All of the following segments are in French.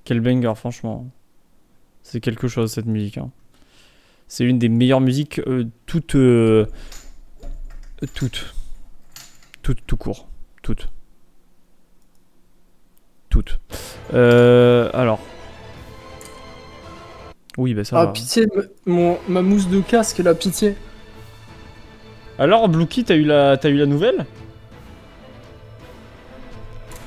Quel banger, franchement. C'est quelque chose cette musique. Hein. C'est une des meilleures musiques toutes. Toutes. Toutes, tout court. Toutes. Toutes. Alors. Oui, bah ça Ah, va. pitié, ma mousse de casque, la pitié. Alors, Blooky, t'as eu la nouvelle?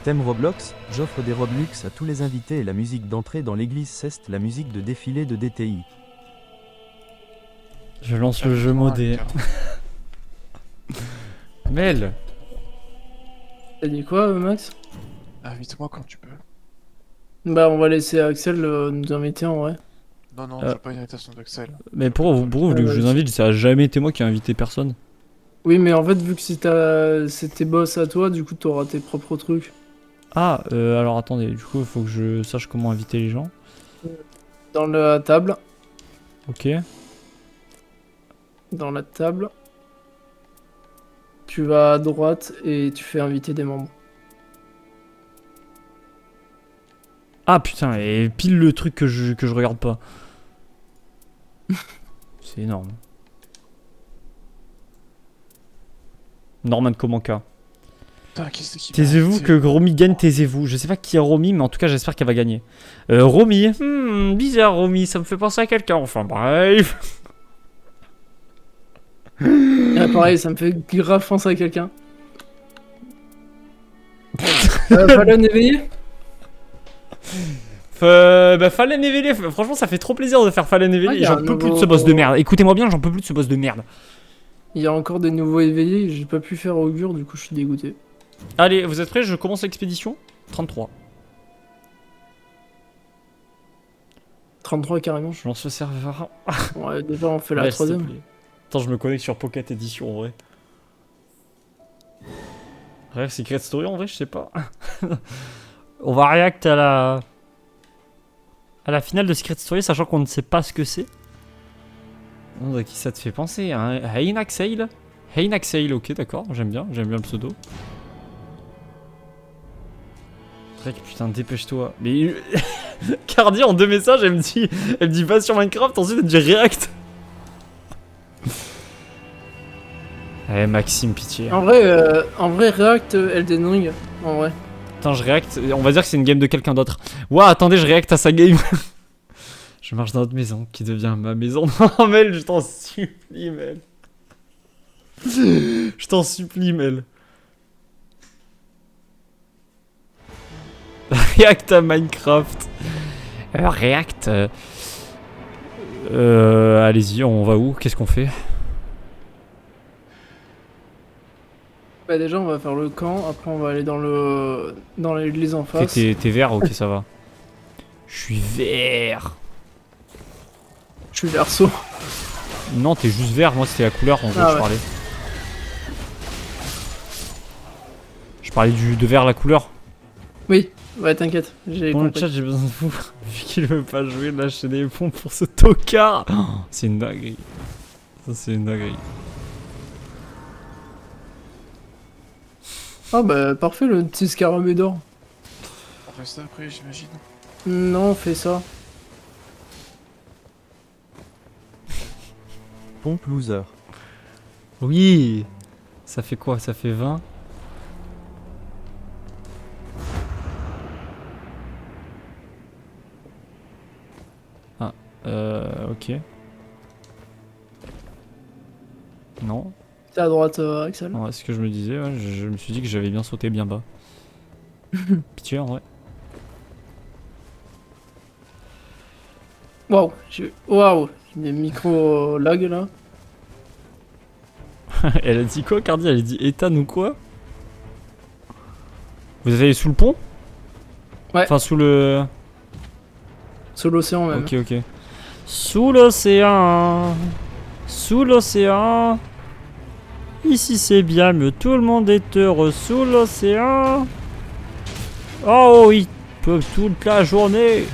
Thème Roblox, j'offre des Robux à tous les invités et la musique d'entrée dans l'église Ceste, la musique de défilé de DTI. Je lance le jeu modé. Mel. T'as dit quoi, Max? Invite-moi quand tu peux. Bah, on va laisser Axel nous inviter en vrai. Non, non, je veux pas une invitation d'Axel. Mais pourquoi vous voulez que je vous invite? Ça a jamais été moi qui ai invité personne. Oui, mais en fait, vu que c'est tes boss à toi, du coup, t'auras tes propres trucs. Ah, alors attendez, du coup, il faut que je sache comment inviter les gens. Dans la table. Ok. Dans la table. Tu vas à droite et tu fais inviter des membres. Ah putain, et pile le truc que je regarde pas. C'est énorme. Norman Komanka. Putain, qu'est-ce qui Taisez-vous que Romy gagne, taisez-vous. Je sais pas qui est Romy, mais en tout cas, j'espère qu'elle va gagner. Romy. Bizarre, Romy, ça me fait penser à quelqu'un. Enfin, bref. Ah, pareil, ça me fait grave penser à quelqu'un. Fallon éveillé? Fallen éveillé, franchement, ça fait trop plaisir de faire Fallen éveillé. J'en peux plus de ce boss de merde. Écoutez-moi bien, j'en peux plus de ce boss de merde. Il y a encore des nouveaux éveillés, j'ai pas pu faire augure, du coup je suis dégoûté. Allez, vous êtes prêts? Je commence l'expédition. 33. 33 carrément. Je lance le serveur. Ouais, déjà on fait la Ouais, s'il te troisième. plaît. Attends, je me connecte sur Pocket Edition en vrai. Bref, Secret Story en vrai, je sais pas. On va react à la finale de Secret Story, sachant qu'on ne sait pas ce que c'est. À qui ça te fait penser? Hein? Heinaxail? Heinaxail, ok, d'accord, j'aime bien le pseudo. Drake, putain, dépêche-toi. Mais. Cardi en 2 messages, elle me dit pas sur Minecraft, ensuite elle me dit react. Eh, Maxime, pitié. En vrai, React Elden Ring, en vrai. Attends, je react. On va dire que c'est une game de quelqu'un d'autre. Ouah, attendez, je react à sa game. Je marche dans notre maison qui devient ma maison. Non, Mel, je t'en supplie, Mel. Je t'en supplie, Mel. React à Minecraft. React. Allez-y, on va où? Qu'est-ce qu'on fait? Bah déjà on va faire le camp, après on va aller dans l'église en face. T'es vert, ok, ça va. Je suis vert. Je suis verso. Non, t'es juste vert, moi c'était la couleur en gros, Ah je ouais. parlais. Je parlais de vert la couleur. Oui, ouais t'inquiète, j'ai Dans le compris. chat, j'ai besoin de vous. Vu qu'il veut pas jouer, lâcher des pompes pour ce tocard. Oh, c'est une dinguerie. Ça, c'est une dinguerie. Ah bah parfait le petit scarabée d'or. On fait ça après, j'imagine. Non, on fait ça. Pompe loser. Oui. Ça fait quoi? Ça fait 20. Ah, ok. Non. C'est à droite, Axel. Ouais, c'est ce que je me disais, ouais. Je me suis dit que j'avais bien sauté bien bas. Pitié en vrai. Waouh, j'ai des micro lag là. Elle a dit quoi, Cardi? Elle a dit Ethan ou quoi? Vous êtes allé sous le pont? Ouais. Enfin, sous le. Sous l'océan même. Ok, ok. Sous l'océan. Sous l'océan. Ici c'est bien mieux, tout le monde est heureux sous l'océan. Oh, ils peuvent toute la journée.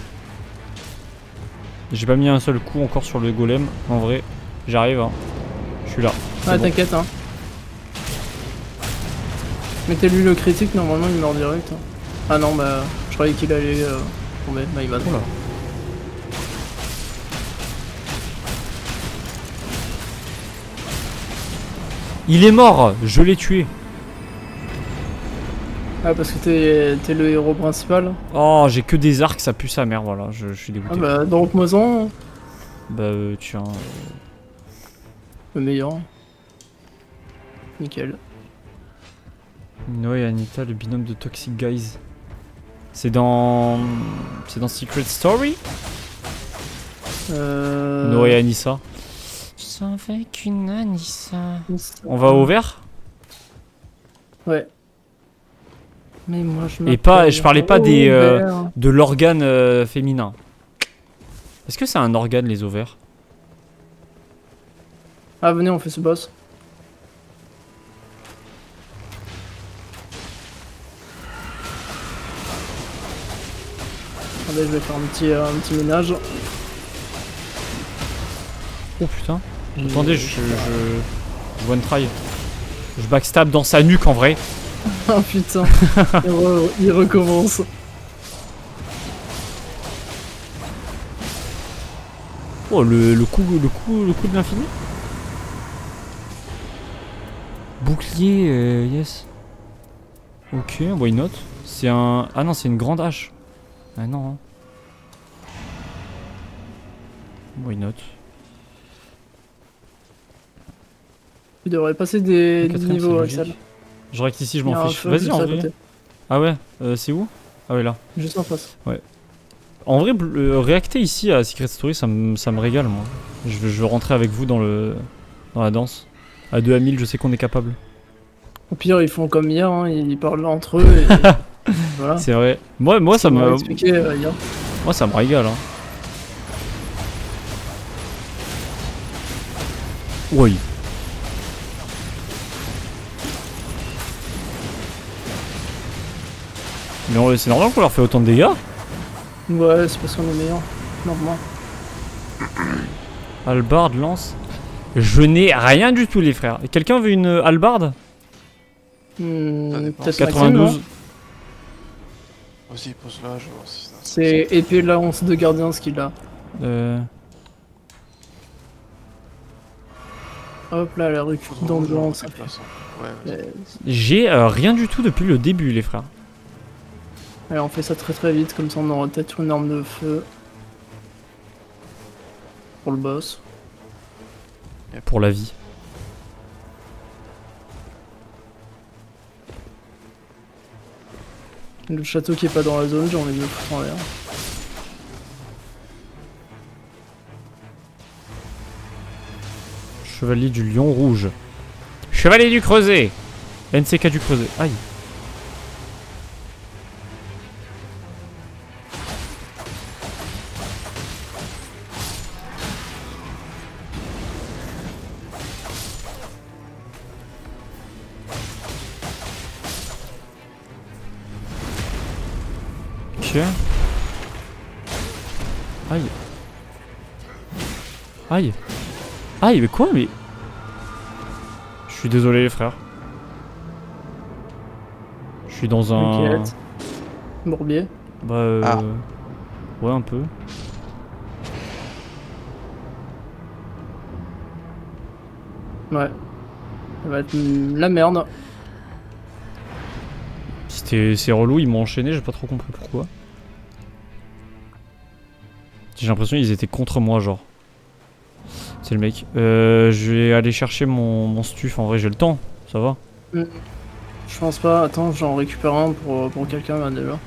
J'ai pas mis un seul coup encore sur le golem, en vrai. J'arrive, hein. Je suis là. Ouais, Bon. t'inquiète, hein. Mettez-lui le critique, normalement il meurt direct. Hein. Ah non, bah, je croyais qu'il allait tombé, my bad. Oula. Il est mort, je l'ai tué. Ah, parce que t'es le héros principal. Oh, j'ai que des arcs, ça pue sa mère, voilà, je suis dégoûté. Ah bah, donc Moisan, Bah, tiens. le meilleur. Nickel. Noé et Anita, le binôme de Toxic Guys. C'est dans. C'est dans Secret Story Noé et Anissa. Je suis avec une Anissa. On va au vert? Ouais. Mais moi je Et pas, m'appelle je parlais pas des, Robert. de l'organe féminin. Est-ce que c'est un organe, les ovaires? Ah, venez, on fait ce boss. Attendez, je vais faire un petit ménage. Oh putain. Attendez, je one try. Je backstab dans sa nuque en vrai. Ah putain, il recommence. Oh, le coup de l'infini. Bouclier, yes. Ok, why not? C'est un... Ah non, c'est une grande hache. Ah non. Hein. Why not? Tu devrais passer des Le 4ème, niveaux, c'est Axel. logique. Je rectifie, je Il y a m'en un fiche. feu Vas-y, juste en à vrai. côté. Ah ouais, c'est où? Ah ouais, là. Juste en face. En vrai, réacter ici à Secret Story, ça me régale, moi. Je veux rentrer avec vous dans la danse. À 2 à 1000, je sais qu'on est capable. Au pire, ils font comme hier, hein, ils parlent entre eux et voilà. C'est vrai. Moi ça On m'a me... expliqué hier. Moi, ça me régale, hein. Oui. Mais c'est normal qu'on leur fait autant de dégâts. Ouais, c'est parce qu'on est meilleur. Normal. Halbarde, lance. Je n'ai rien du tout, les frères. Et quelqu'un veut une halbarde? Ça dépend. Peut-être 92. Vas-y, pose-la, je vais voir si ça. C'est épée lance de gardien ce qu'il a. Hop là, la récup d'endurance. Ouais, vas-y. J'ai rien du tout depuis le début, les frères. Allez, on fait ça très très vite, comme ça on aura peut-être une arme de feu. Pour le boss. Pour la vie. Le château qui est pas dans la zone, j'ai envie de le foutre en l'air. Chevalier du Lion Rouge. Chevalier du Creuset. NCK du Creuset. Aïe. Ok. Aïe. Aïe. Aïe, mais quoi, mais... Je suis désolé, les frères. Je suis dans un... T'inquiète. Bourbier. Bah Ah. Ouais, un peu. Ouais. Ça va être la merde. C'est relou, ils m'ont enchaîné, j'ai pas trop compris pourquoi. J'ai l'impression qu'ils étaient contre moi, genre. C'est le mec. Je vais aller chercher mon stuf, en vrai j'ai le temps, ça va. Je pense pas. Attends, j'en récupère un pour quelqu'un là déjà.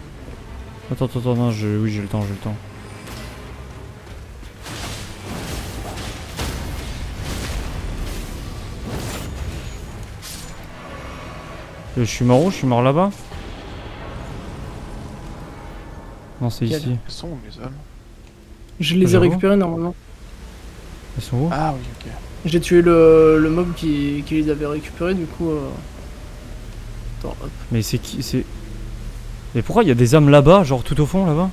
Attends, non, oui j'ai le temps, Je suis mort où? Je suis mort là-bas? Non, c'est Quel ici. Elles sont où mes âmes? Je les ai J'avoue. récupérés normalement. Elles sont où? Ah oui, ok. J'ai tué le mob qui les avait récupérés, du coup. Attends, hop. Mais c'est qui? C'est... Mais pourquoi il y a des âmes là-bas, genre tout au fond là-bas?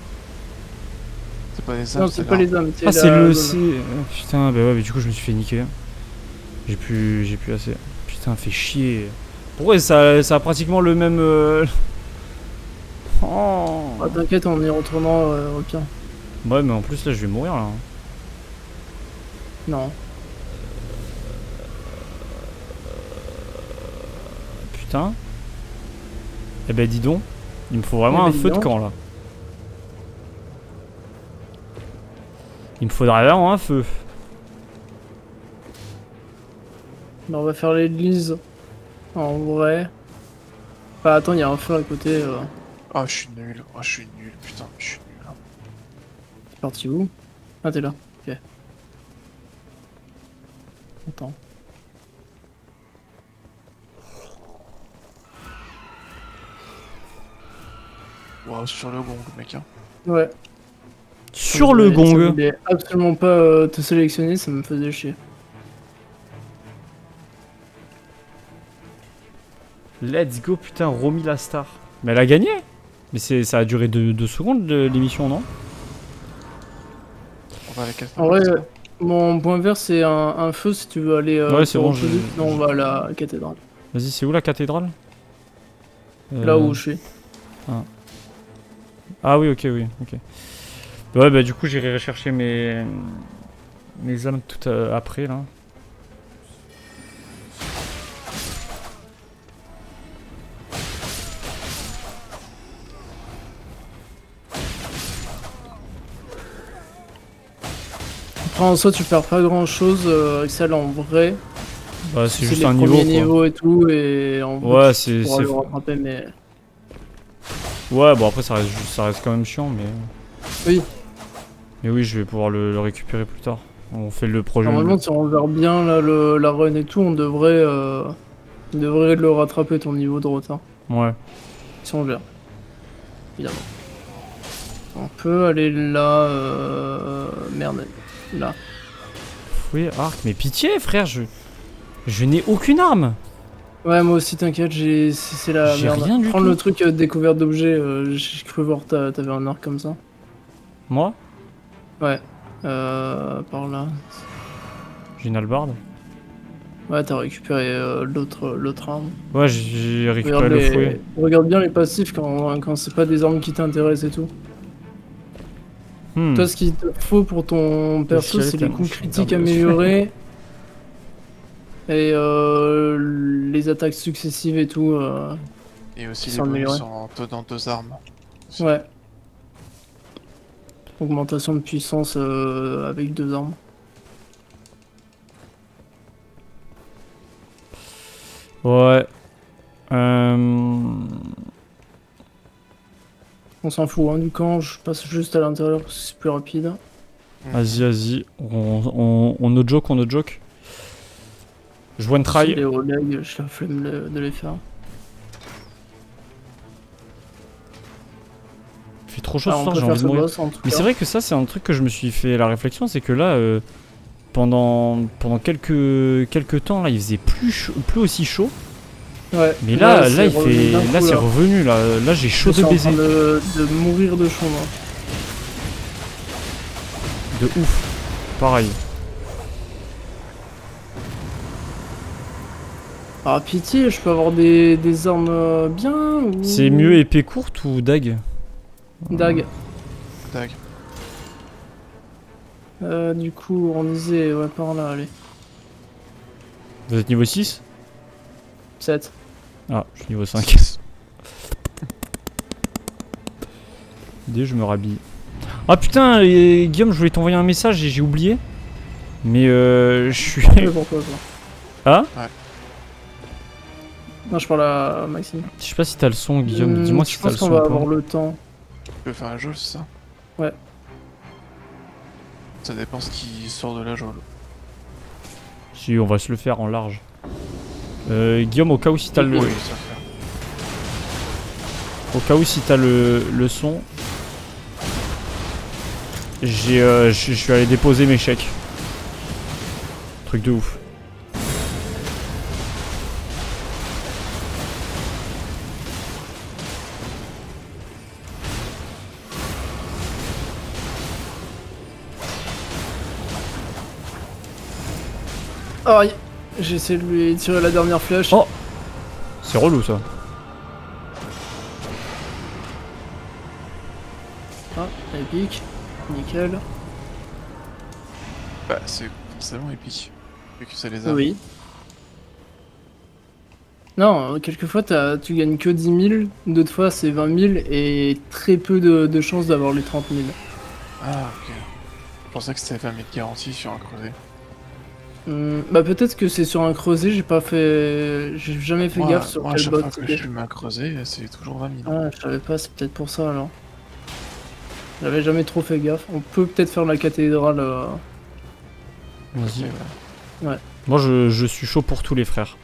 C'est pas les âmes, Non, c'est pas les âmes. Ah, c'est le... zone. Putain, bah ouais, mais du coup je me suis fait niquer. J'ai plus assez. Putain, fait chier. Pourquoi ça a pratiquement le même... Oh. Ah, t'inquiète, en y retournant au pire. Ouais, mais en plus, là, je vais mourir, là. Non. Putain. Eh ben, dis donc. Il me faut vraiment Eh ben, un dis feu de donc. camp, là. Il me faudrait vraiment un feu. Bah, on va faire l'église. En vrai. Bah attends, il y a un feu à côté. Ah, je suis nul. Ah, je suis nul. Putain, je suis nul. T'es parti où? Ah, t'es là. Ok. Attends. Waouh, sur le gong, mec. Hein. Ouais. Sur le Ça gong. voulait absolument pas te sélectionner, ça me faisait chier. Let's go, putain, Romy la star. Mais elle a gagné. Mais ça a duré 2 secondes, l'émission, non? On va à la cathédrale. En vrai, c'est bon. mon point vert c'est un feu si tu veux aller Ouais, c'est sur bon, Opus, sinon on va à la cathédrale. Vas-y, c'est où la cathédrale? Là où je suis. Ah oui, ok, oui, ok. Ouais, bah du coup, j'irai rechercher mes âmes tout après, là. Après en soi tu perds pas grand chose avec celle en vrai. Bah, c'est juste les un niveau, premiers quoi. niveaux et tout et en vrai Ouais, tu pourras c'est... le rattraper mais... Ouais, bon, après, ça reste quand même chiant, mais... Oui, Mais oui, je vais pouvoir le récupérer plus tard. On fait le projet... normalement si on regarde bien là, la run et tout, on devrait le rattraper ton niveau de retard. Ouais. Si on gère. Évidemment. On peut aller là... Merde. Là. Oui, arc, mais pitié, frère, je n'ai aucune arme. Ouais, moi aussi, t'inquiète, c'est la J'ai merde. rien du Prends tout. le truc découverte d'objets, j'ai cru voir t'avais un arc comme ça. Moi, Ouais. Par là. j'ai une hallebarde. Ouais, t'as récupéré l'autre arme. Ouais, j'ai récupéré le fouet. Regarde bien les passifs quand c'est pas des armes qui t'intéressent et tout. Hmm. Toi, ce qu'il te faut pour ton perso, c'est les skeleton, coups je suis critiques perdu dessus. améliorés. Et les attaques successives et tout. Et aussi Qui les sont bonus améliorés. en te donnant 2 armes. Ouais. Augmentation de puissance avec 2 armes. Ouais. On s'en fout hein, du camp, je passe juste à l'intérieur parce que c'est plus rapide. Vas-y, vas-y. On no joke, on no joke. Je one Les try. Oleg, je la flemme de les faire. Il fait trop chaud Ah, ce on soir, peut j'ai faire envie de ce mourir. boss en tout Mais cas. c'est vrai que ça, c'est un truc que je me suis fait la réflexion, c'est que là, pendant quelques temps, là, il faisait plus aussi chaud. Ouais. Mais là, c'est il revenu fait, d'un là, coup, c'est revenu. Là, j'ai chaud Je suis de en baiser. train de mourir de chaud moi. De ouf. Pareil. Ah pitié, je peux avoir des armes bien ou... C'est mieux épée courte ou dague? Dag. Dag. Du coup, on disait, ouais, par là, allez. Vous êtes niveau 6? 7. Ah, je suis niveau 5. 6. Dès je me rhabille. Ah putain, Guillaume, je voulais t'envoyer un message et j'ai oublié. Mais je suis... Pourquoi pas. Ah? Non, je parle à Maxime. Je sais pas si t'as le son, Guillaume. Dis-moi si Je t'as le pense son qu'on va ou pas. avoir le temps. Tu peux faire un jeu, c'est ça? Ouais. Ça dépend ce qui sort de la jeu. Si, on va se le faire en large. Guillaume, au cas où si t'as le... Oui, ça va faire. Au cas où si t'as le son... Je suis allé déposer mes chèques. Truc de ouf. Aïe. J'ai essayé de lui tirer la dernière flèche. Oh. C'est relou ça. Épique. Nickel. Bah, c'est forcément épique. Vu que c'est les armes. Oui. Non, quelquefois tu gagnes que 10 000, d'autres fois c'est 20 000 et très peu de chances d'avoir les 30 000. Ah, ok. Je pensais que c'était 20 000 garanties sur un creuset. Bah peut-être que c'est sur un creuset, j'ai jamais fait gaffe sur Moi, à quel chaque bot fois que je c'était. fume un creuset, c'est toujours 20 000. Ah, je savais pas, c'est peut-être pour ça alors. J'avais jamais trop fait gaffe. On peut peut-être faire la cathédrale. Vas-y. Ok, ouais. Moi, je suis chaud pour tous les frères.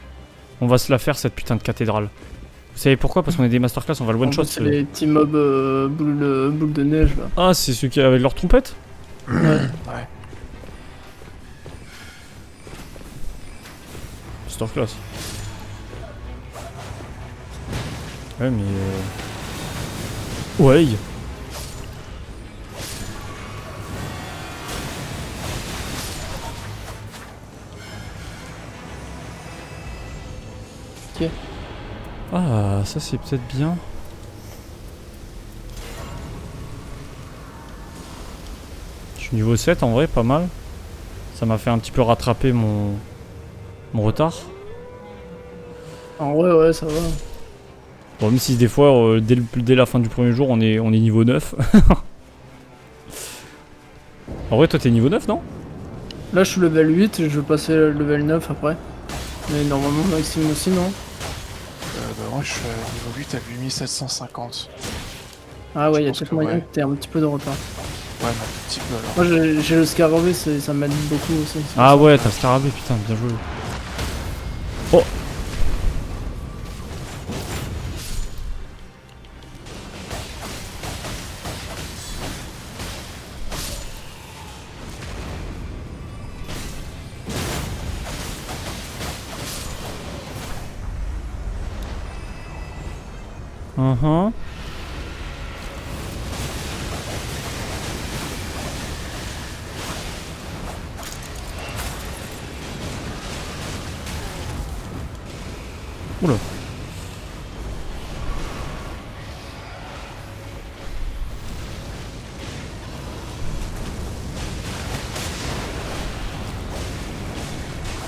On va se la faire, cette putain de cathédrale. Vous savez pourquoi? Parce qu'on est des masterclass, on va le En one-shot. plus, c'est les petits mobs boule de neige là. Ah, c'est ceux qui avaient leur trompette? Ouais. Ouais. Masterclass. Ouais, mais... Ouais. Ok. Ah, ça c'est peut-être bien. Je suis niveau 7 en vrai, pas mal. Ça m'a fait un petit peu rattraper mon retard. En vrai, ouais, ça va. Bon, même si des fois, dès la fin du premier jour, on est niveau 9. En vrai, toi t'es niveau 9, non? Là, je suis level 8 et je vais passer level 9 après. Mais normalement, Maxime aussi, non? Bah, moi, je suis à niveau 8 à 8750. Ah ouais, Je il y a pense peut-être que moyen ouais. que t'aies un petit peu de retard. Ouais, mais un petit peu alors. Moi, j'ai le scarabée, ça m'aide beaucoup aussi. c'est Ah pour ça. ouais, t'as le scarabée, putain, bien joué. Oh! Oula.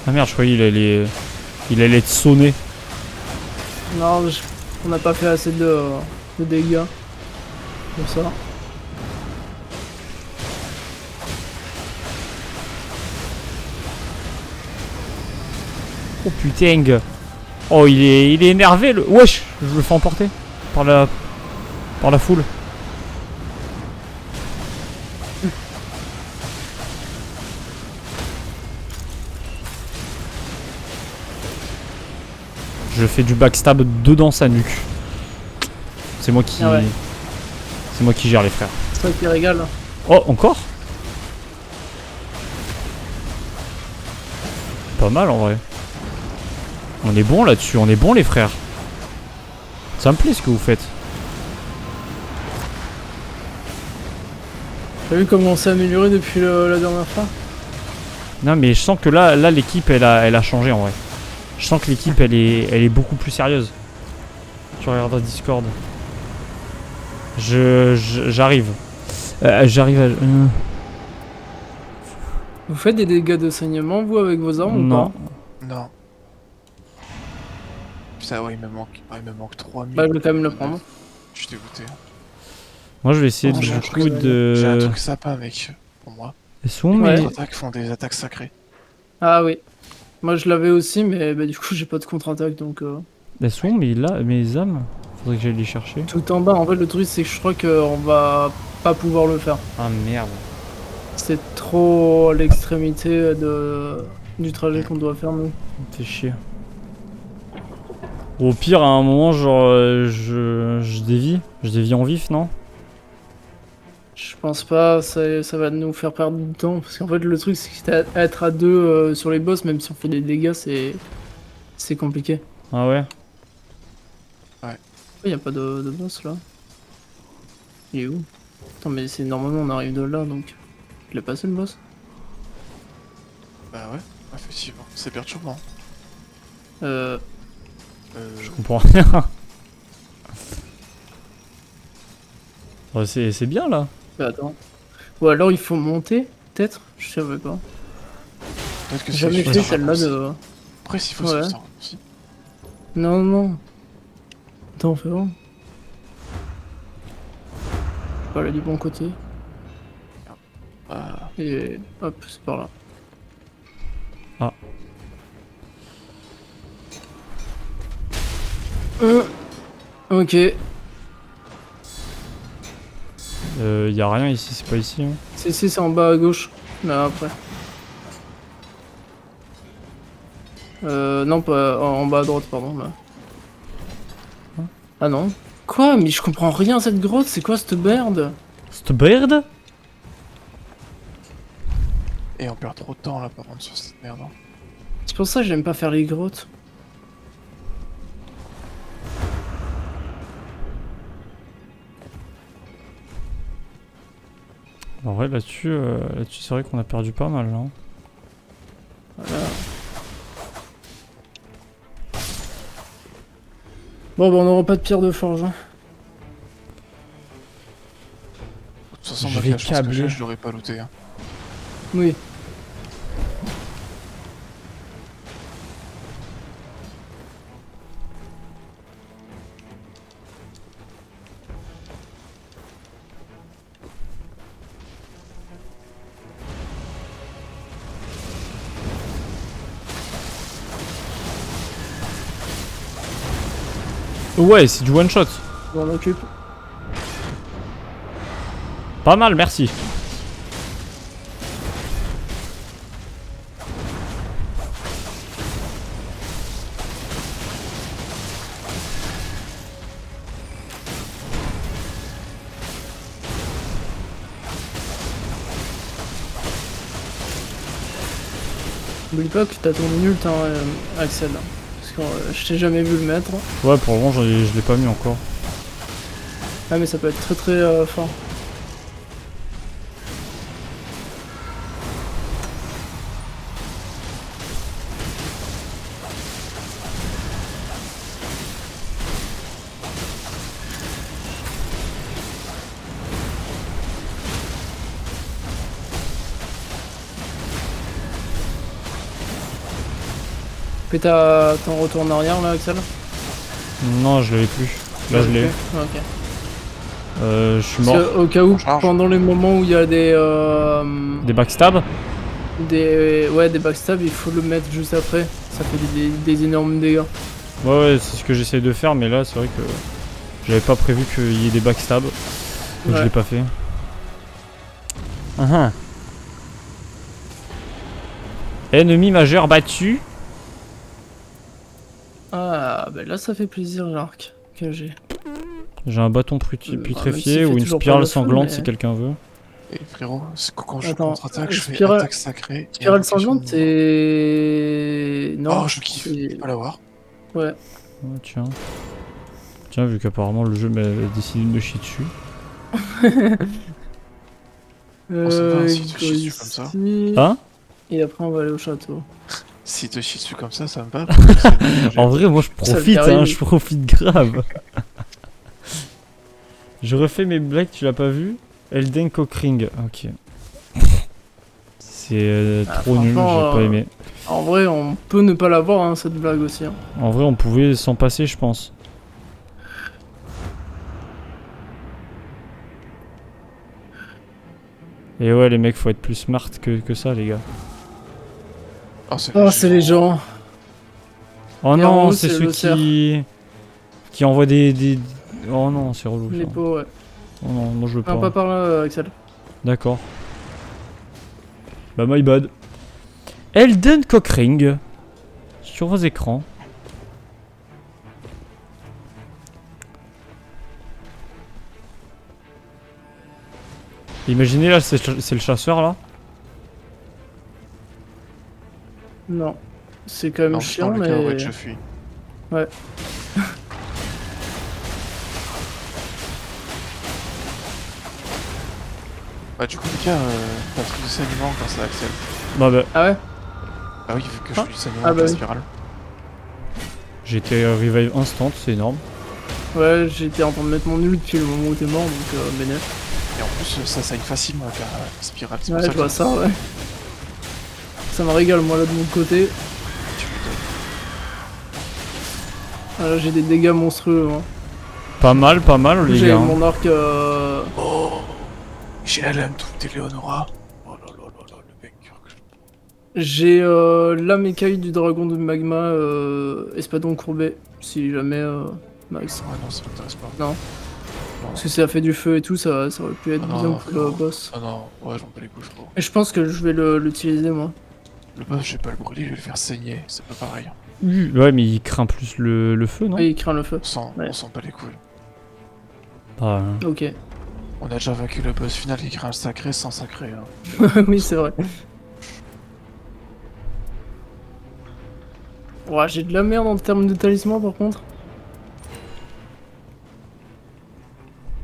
Ah merde, je croyais il allait être sonné. Non, on n'a pas fait assez de dégâts. Pour ça. Oh putain. Oh, il est énervé le... Wesh, je le fais emporter par la foule. Je fais du backstab dedans sa nuque. C'est moi qui... Ah ouais. C'est moi qui gère les frères. C'est ça qui régale. Oh, encore? Pas mal en vrai. On est bon là-dessus, on est bon les frères. Ça me plaît ce que vous faites. T'as vu comment on s'est amélioré depuis la dernière fois? Non mais je sens que là l'équipe elle a changé en vrai. Je sens que l'équipe elle est beaucoup plus sérieuse. Tu regardes Discord. J'arrive. J'arrive à... Vous faites des dégâts de saignement, vous, avec vos armes Non. ou pas? Non. Putain, ouais, il me manque 3000. Bah, je vais quand même le prendre. Je suis dégoûté. Moi je vais essayer Oh, du j'ai un coup truc- J'ai un de... truc sapin, mec. Pour moi. Ils sont où, Ouais. mais... Les attaques font des attaques sacrées. Ah oui. Moi, je l'avais aussi, mais bah, du coup, j'ai pas de contre-attaque, donc... Elles sont où, mais là, mes âmes? Faudrait que j'aille les chercher. Tout en bas, en fait, le truc, c'est que je crois qu'on va pas pouvoir le faire. Ah merde. C'est trop à l'extrémité du trajet qu'on doit faire, nous. Fais chier. Au pire, à un moment, genre, je dévie. Je dévie en vif, non? Je pense pas, ça va nous faire perdre du temps. Parce qu'en fait, le truc, c'est qu'être à deux sur les boss, même si on fait des dégâts, c'est compliqué. Ah ouais? Il y a pas de boss là. Il est où? Attends, mais c'est normalement on arrive de là donc. Il a passé le boss? Bah ouais, effectivement. C'est perturbant. Je comprends rien. Oh, c'est bien là. Bah attends. Ou alors il faut monter, peut-être? Je savais pas. Peut-être que J'ai c'est jamais fait suffisant, celle-là aussi. de... Après, s'il faut Ouais. c'est ça aussi. Non, non. Attends, fais voir. Je vais aller du bon côté. Ah, Et hop, c'est par là. Ah. Ok. Y a rien ici, c'est pas ici. Hein. C'est en bas à gauche. Là, après. Non, pas en bas à droite, pardon. Là. Ah non. Quoi? Mais je comprends rien à cette grotte, c'est quoi cette merde? Cette bird? et on perd trop de temps là par contre sur cette merde. Hein. C'est pour ça que j'aime pas faire les grottes. En vrai, là-dessus, c'est vrai qu'on a perdu pas mal. Hein. Voilà. Bon, bah on aura pas de pierre de forge. Hein. De toute façon, Je moi, vais la chance que câbler. j'ai, je l'aurais pas looté. Hein. Oui. Ouais, c'est du one shot. Je m'en occupe. Pas mal, merci. N'oublie pas que t'as ton ult, hein, Axel. Parce que je t'ai jamais vu le mettre. Ouais, pour le moment, je l'ai pas mis encore. Ah, mais ça peut être très très fort. Fais ton retour en arrière là, Axel. Non, je l'avais plus. Là, je l'ai. Ok. Je suis Parce mort. que, au cas où, Charge. pendant les moments où il y a des Des backstabs. des backstabs, il faut le mettre juste après. Ça fait des énormes dégâts. Ouais, ouais, c'est ce que j'essaie de faire, mais là, c'est vrai que j'avais pas prévu qu'il y ait des backstabs. Donc Ouais. je l'ai pas fait. Ah, ennemi majeur battu. Ah, bah là ça fait plaisir, l'arc que j'ai. J'ai un bâton même s'il putréfié fait ou une toujours pas spirale le feu, sanglante mais- si quelqu'un veut. Et frérot, c'est quand je Attends, contre-attaque, je fais spirale- attaque sacrée. et Spirale invocation sanglante, de- c'est. Non. Oh, je kiffe. c'est- Pas l'avoir. Ouais. Ouais, tiens. Tiens, vu qu'apparemment le jeu m'a décidé de me chier dessus. Oh, ça va, si il tu faut chies dessus comme ça. ici, Hein? Et après on va aller au château. Si te chies dessus comme ça me va. parce que c'est bien, En vrai, moi je Ça profite, t'arrive. hein, je profite grave. Je refais mes blagues, tu l'as pas vu? Elden Cockring, ok. C'est Ah, trop nul, j'ai franchement, pas aimé. En vrai, on peut ne pas l'avoir, hein, cette blague aussi. Hein. En vrai, on pouvait s'en passer, je pense. Et ouais, les mecs, faut être plus smart que ça, les gars. Oh, c'est Oh, c'est les gens. Oh Et en non, haut, c'est c'est ceux le cerf. qui envoient des... Oh non, c'est relou ça. Les pots, ouais. Oh non, moi je veux Non, pas. pas par là, Axel. D'accord. Bah my bad. Elden Cockring. Sur vos écrans. Imaginez là, c'est le chasseur là. Non. C'est quand même Non, chiant, dans le cas où mais. je fuis. Ouais. Bah, du coup, les gars, t'as un truc de saignement quand ça Axel. Bah Ah ouais? Ah oui, vu que je Ah. suis du saignement Ah avec bah la oui. spirale. j'ai été revive instant, c'est énorme. Ouais, j'étais en train de mettre mon ult depuis le moment où t'es mort, donc bénéf. Et en plus, plus, ça saille facilement avec la spirale. C'est pour Ouais, ça je que vois ça, ouais. Ça me régale, moi, là, de mon côté. tu m'étonnes. Ah, là, j'ai des dégâts monstrueux, moi. Pas mal, les J'ai gars. mon arc... Oh, j'ai la lame toute d'Eleonora. Oh là là là là, le mec. J'ai l'âme écaille du dragon de magma, espadon courbé, si jamais Max. Ouais, non, ça m'intéresse pas. Non, Non. parce que ça fait du feu et tout, ça aurait pu être Ah bien non, pour le boss. Ah non, ouais, j'en peux les couilles, frérot. Et je pense que je vais l'utiliser, moi. Le boss, je vais pas le brûler, je vais le faire saigner. C'est pas pareil. Ouais, mais il craint plus le feu, non? Et il craint le feu. Ouais. On sent pas les couilles. Bah, Ok. On a déjà vaincu le boss final qui craint le sacré sans sacré. Hein. Oui, c'est vrai. Ouais, j'ai de la merde en termes de talisman, par contre.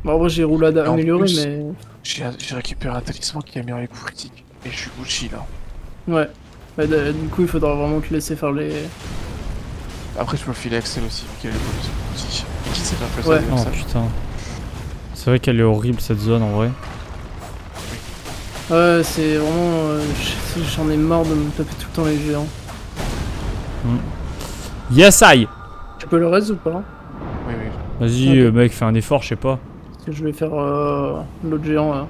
Bon, en vrai, j'ai roulade en améliorée, plus- mais... J'ai récupéré un talisman qui améliore les coups critiques. Et je suis Gucci là. Ouais. Bah, du coup, il faudra vraiment te laisser faire les... Après, je peux le filer Axel aussi, vu qu'il a les bonus critiques. Et qui s'est pas fait Ouais. ça oh avec ça putain. C'est vrai qu'elle est horrible cette zone en vrai. Ouais, c'est vraiment... j'en ai marre de me taper tout le temps les géants. Yes, I! Tu peux le reste ou pas? Oui, oui. Vas-y, Ok. mec, fais un effort, je sais pas. Parce que je vais faire l'autre géant là.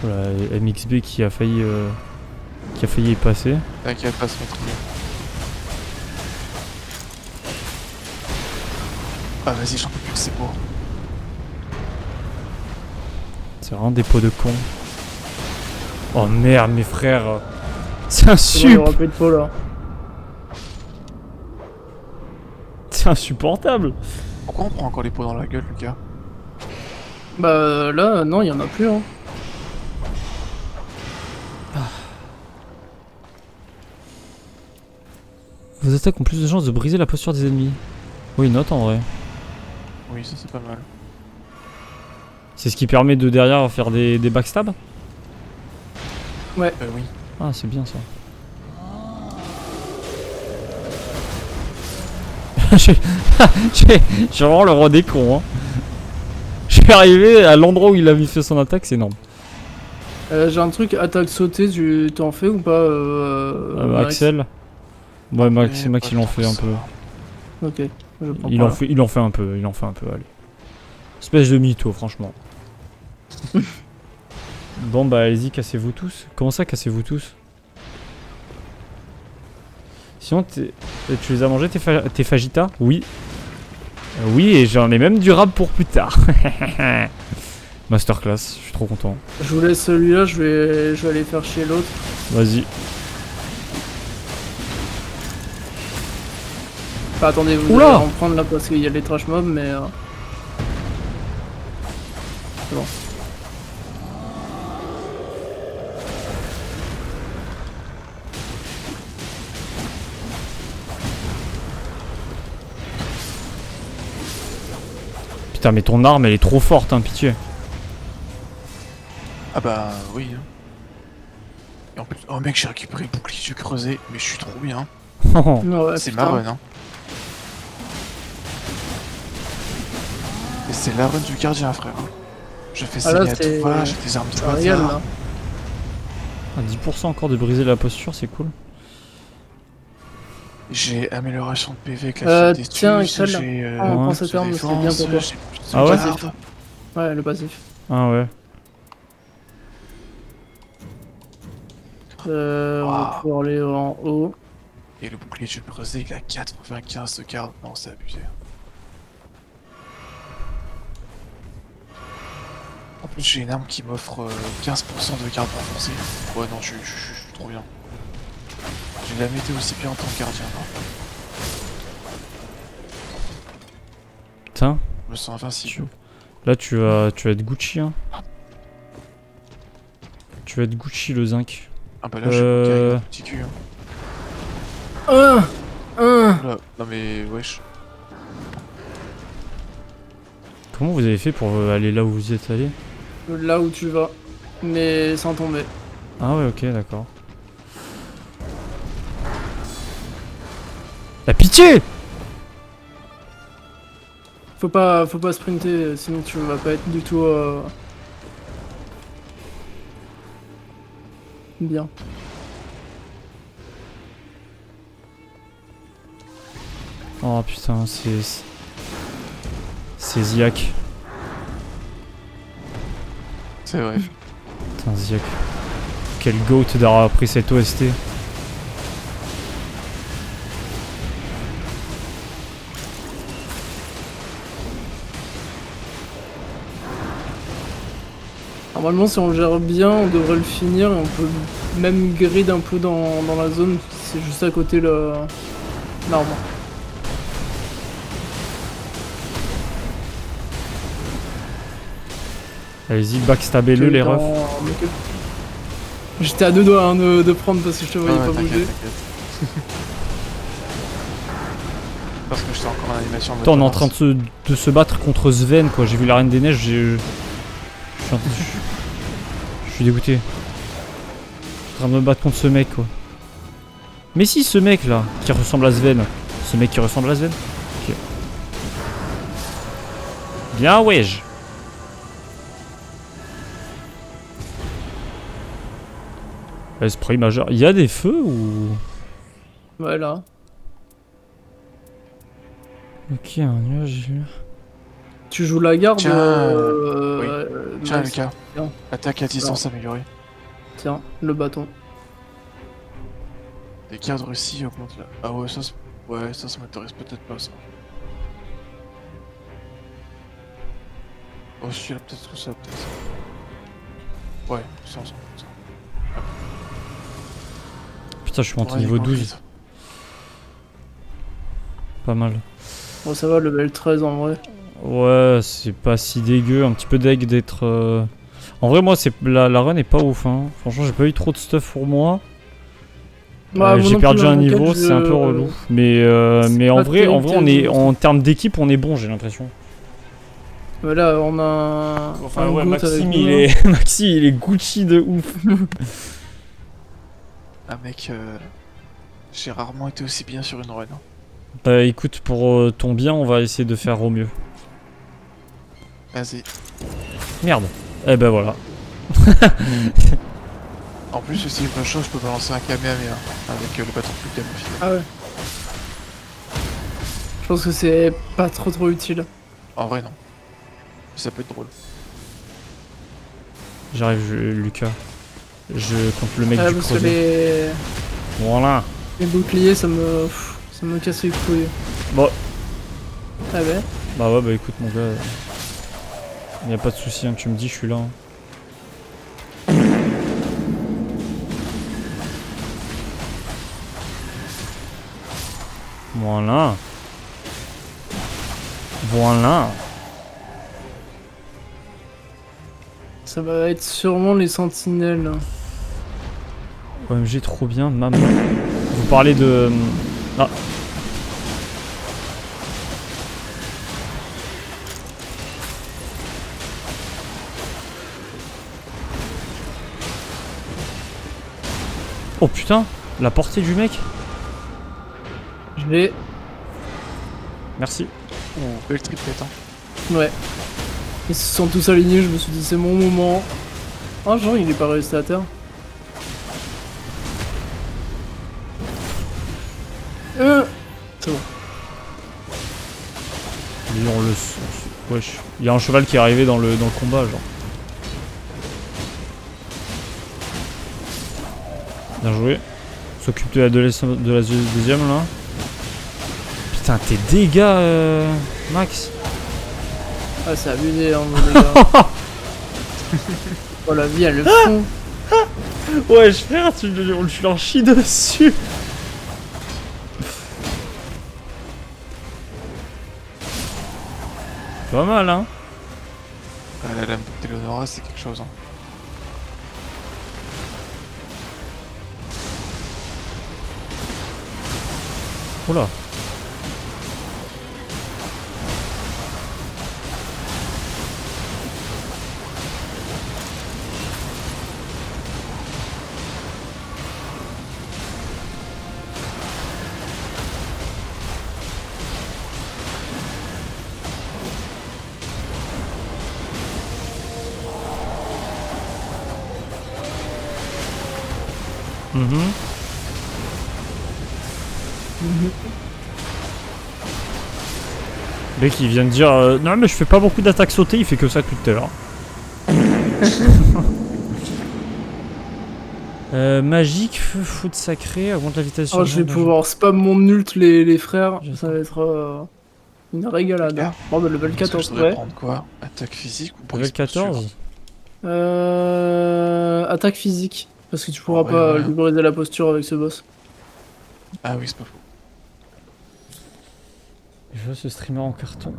Voilà, MXB qui a failli y passer. T'inquiète pas, c'est maîtrisé. Ah, vas-y, j'en peux plus, c'est beau. C'est vraiment des pots de con. Oh merde, mes frères. C'est un C'est bon, il y sup. aura plus de peau là. C'est insupportable. Pourquoi on prend encore les pots dans la gueule, Lucas? Bah là, non, il y en a plus hein. Vos attaques ont plus de chances de briser la posture des ennemis. Oui, note en vrai. Oui, ça c'est pas mal. C'est ce qui permet de derrière faire des backstabs. Oui. Ah, c'est bien ça. J'ai vraiment le roi des cons. Hein. Je suis arrivé à l'endroit où il a mis fait son attaque, c'est énorme. J'ai un truc, attaque sautée, tu t'en fais ou pas Max Axel. Ouais, Max, Ouais, c'est Max, pas il en trop fait un ça. peu. Ok, je prends Il pas, en là. fait, il en fait un peu, allez. Espèce de mytho, franchement. Bon bah allez-y, cassez-vous tous. Comment ça, cassez-vous tous? Sinon, tu les as mangés tes fajitas? Oui. Oui, et j'en ai même du rab pour plus tard. Masterclass, je suis trop content. Je vous laisse celui-là, je vais aller faire chier l'autre. Vas-y. Enfin, attendez, vous Oula allez en prendre là parce qu'il y a les trash mobs, mais... C'est bon. Putain, mais ton arme, elle est trop forte, hein, pitié. Ah bah oui. Hein. Et en plus, oh mec, j'ai récupéré le bouclier creusé, mais je suis trop bien. Ouais, C'est putain. ma run, hein. Et c'est la run du gardien, frère. Je fais Ah là, saigner à c'est- tout va, j'ai des armes de Ça régale bâtard. là. Ah, 10% encore de briser la posture, c'est cool. J'ai amélioration de PV avec la file tiens, d'estus, Axel, j'ai prends ouais. ce de terme, c'est bien défense, pour toi. j'ai plus de Ah ouais sauvegarde. Ouais, le passif. Ah ouais. On va pouvoir aller en haut. Et le bouclier de creusé, il a 95 de garde. Non, c'est abusé. En plus, j'ai une arme qui m'offre 15% de garde renforcée. Ouais, non, je suis trop bien. J'ai la météo aussi bien en tant que gardien. Non. Putain, Je me sens invincible. là tu vas être Gucci, hein. Tu vas être Gucci le zinc. Ah bah là, je vais avec mon petit cul. Hein. Oula, non mais wesh. Comment vous avez fait pour aller là où vous êtes allé? Là où tu vas, mais sans tomber. Ah ouais, ok, d'accord. La pitié! Faut pas sprinter, sinon tu vas pas être du tout bien. Oh putain, c'est Ziak. C'est vrai. Putain, Ziak. Quel goat d'avoir pris cette OST. Normalement, si on le gère bien, on devrait le finir et on peut même grid un peu dans la zone. C'est juste à côté l'arbre. Allez-y, backstabez-le les refs. J'étais à deux doigts hein, de prendre parce que je te voyais Ah ouais, pas bouger. t'inquiète. Parce que j'étais encore en animation. Attends, on est en train de se battre contre Sven quoi. J'ai vu la Reine des Neiges, je suis dégoûté. Je suis en train de me battre contre ce mec quoi. Mais si, ce mec là, qui ressemble à Sven. Ce mec qui ressemble à Sven. Ok. Bien, wesh. Esprit majeur. Il y a des feux ou. Ouais, là. Ok, un nuage. Tu joues la garde. Tiens, Tiens, Max. Lucas. Tiens. Attaque à distance améliorée. Tiens, le bâton. Les gardes Russie augmentent là. Ah ouais, ça m'intéresse peut-être pas ça. Oh, celui-là, peut-être que ça, peut-être. Ouais, ça. Putain, je suis monté Ouais, niveau les 12. conquêtes. Pas mal. Bon, ça va, level 13 en vrai. Ouais, c'est pas si dégueu. Un petit peu deg d'être. En vrai, moi, c'est la run est pas ouf. Hein. Franchement, j'ai pas eu trop de stuff pour moi. Bah, moi J'ai non perdu plus, un en niveau, conquête, c'est un peu relou. Mais en pas vrai, on est terrible, en termes d'équipe, on est bon, j'ai l'impression. Voilà, on a. Enfin, un ouais, goat Maxime, avec il nous, hein. est, Maxime, il est Gucci de ouf. Ah mec, j'ai rarement été aussi bien sur une run. Hein. Bah écoute, pour ton bien, on va essayer de faire au mieux. Vas-y. Merde. Eh ben voilà. En plus, si je me change, je peux balancer un Kamehameha avec le bâton de Lucas. Ah ouais. Je pense que c'est pas trop utile. En vrai, non. Mais ça peut être drôle. J'arrive, Lucas. Je compte le mec Ah, du parce que creuset. Voilà. les boucliers, ça me casse les couilles. Bon. Ah ouais. Bah ouais, bah écoute mon gars. Y a pas de souci, hein, tu me dis, je suis là. Hein. Voilà. Voilà. Ça va être sûrement les sentinelles. OMG, trop bien, maman. Vous parlez de... Ah. Oh putain, la portée du mec. Je l'ai. Merci. Ouh, belle triplette. Hein. Ouais. Ils se sont tous alignés, je me suis dit c'est mon moment. Ah genre il est pas resté à terre. C'est bon. Lui, on le... Wesh. Il y a un cheval qui est arrivé dans le combat, genre. Bien joué. S'occupe de la deuxième, là. Putain, tes dégâts, Max. Ah c'est abusé hein mon gars. Oh la vie elle le fond. Ouais, frère, tu leur chie dessus. Pas mal, hein. Ah, la lame d'Eleonora, c'est quelque chose. Hein. Oula. Mhm. Mec, il vient de dire non, mais je fais pas beaucoup d'attaques sautées, il fait que ça depuis tout à l'heure. Magique, feu, foot sacré, augmente la vitesse. Oh, je vais pouvoir spam mon ult les frères. Je Ça va être une régalade. Ah. Bon, bah, level Est-ce que je 14, devrais ouais. prendre quoi? Attaque physique ou Level brise posture? 14. Attaque physique. Parce que tu pourras Ouais, pas ouais. lui briser la posture avec ce boss. Ah oui, c'est pas faux. Je veux ce streamer en carton.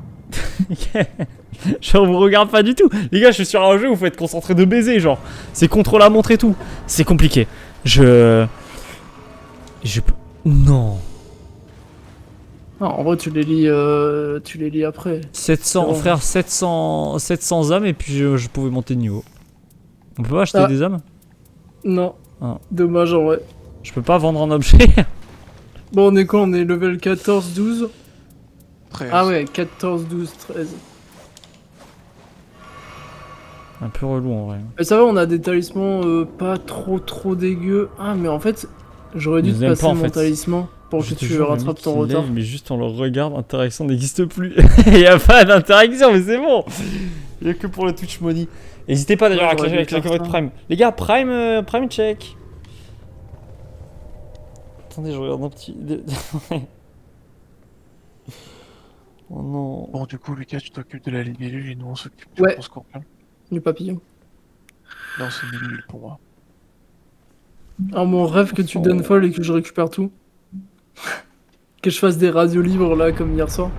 Genre, vous regarde pas du tout. Les gars, je suis sur un jeu où faut être concentré de baiser, genre. C'est contre la montre et tout. C'est compliqué. Non. Non, en vrai, tu les lis après. 700, Bon. frère, 700 âmes et puis je pouvais monter de niveau. On peut pas acheter Ah. des âmes? Non. Ah. Dommage, en vrai. Je peux pas vendre un objet? Bon, on est quoi? On est level 14, 12. 13. Ah ouais, 14, 12, 13. Un peu relou en vrai. Mais ça va, on a des talismans pas trop dégueux. Ah, mais en fait, j'aurais dû Ils te aiment passer pas, en mon fait. talisman pour que Je te tu jure, le rattrapes mec, ton il retard. lève, mais juste on le regarde, interaction n'existe plus. Il y a pas d'interaction, mais c'est bon. Il y a que pour le Twitch Money. N'hésitez pas d'ailleurs Ouais, à clasher j'aurais avec dû la faire covette ça. Prime. Les gars, Prime check. Attendez, je regarde un petit. Oh non. Bon, du coup, Lucas, tu t'occupes de la libellule et nous on s'occupe du Ouais. gros scorpion. Du papillon. Non, c'est une libellule pour moi. Ah, mon rêve que tu Oh. donnes folle et que je récupère tout. Que je fasse des radios libres là, comme hier soir.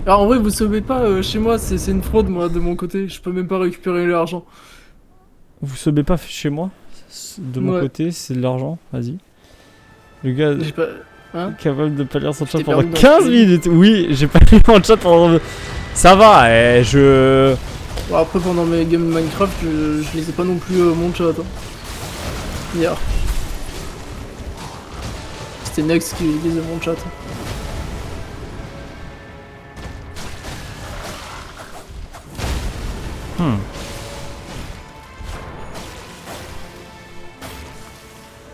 Alors en vrai, vous sauvez pas chez moi, c'est une fraude moi de mon côté. Je peux même pas récupérer l'argent. Vous sauvez pas chez moi? De mon Ouais. côté, c'est de l'argent. Vas-y. Le gars. J'ai pas. Hein? Capable de pas lire son Je chat t'ai pendant perdu dans 15 le- minutes. Oui, j'ai pas lu mon chat pendant. Ça va, je. Bon, après, pendant mes games de Minecraft, je lisais pas non plus mon chat. Hein. Hier. C'était Nex qui lisait mon chat. Hmm.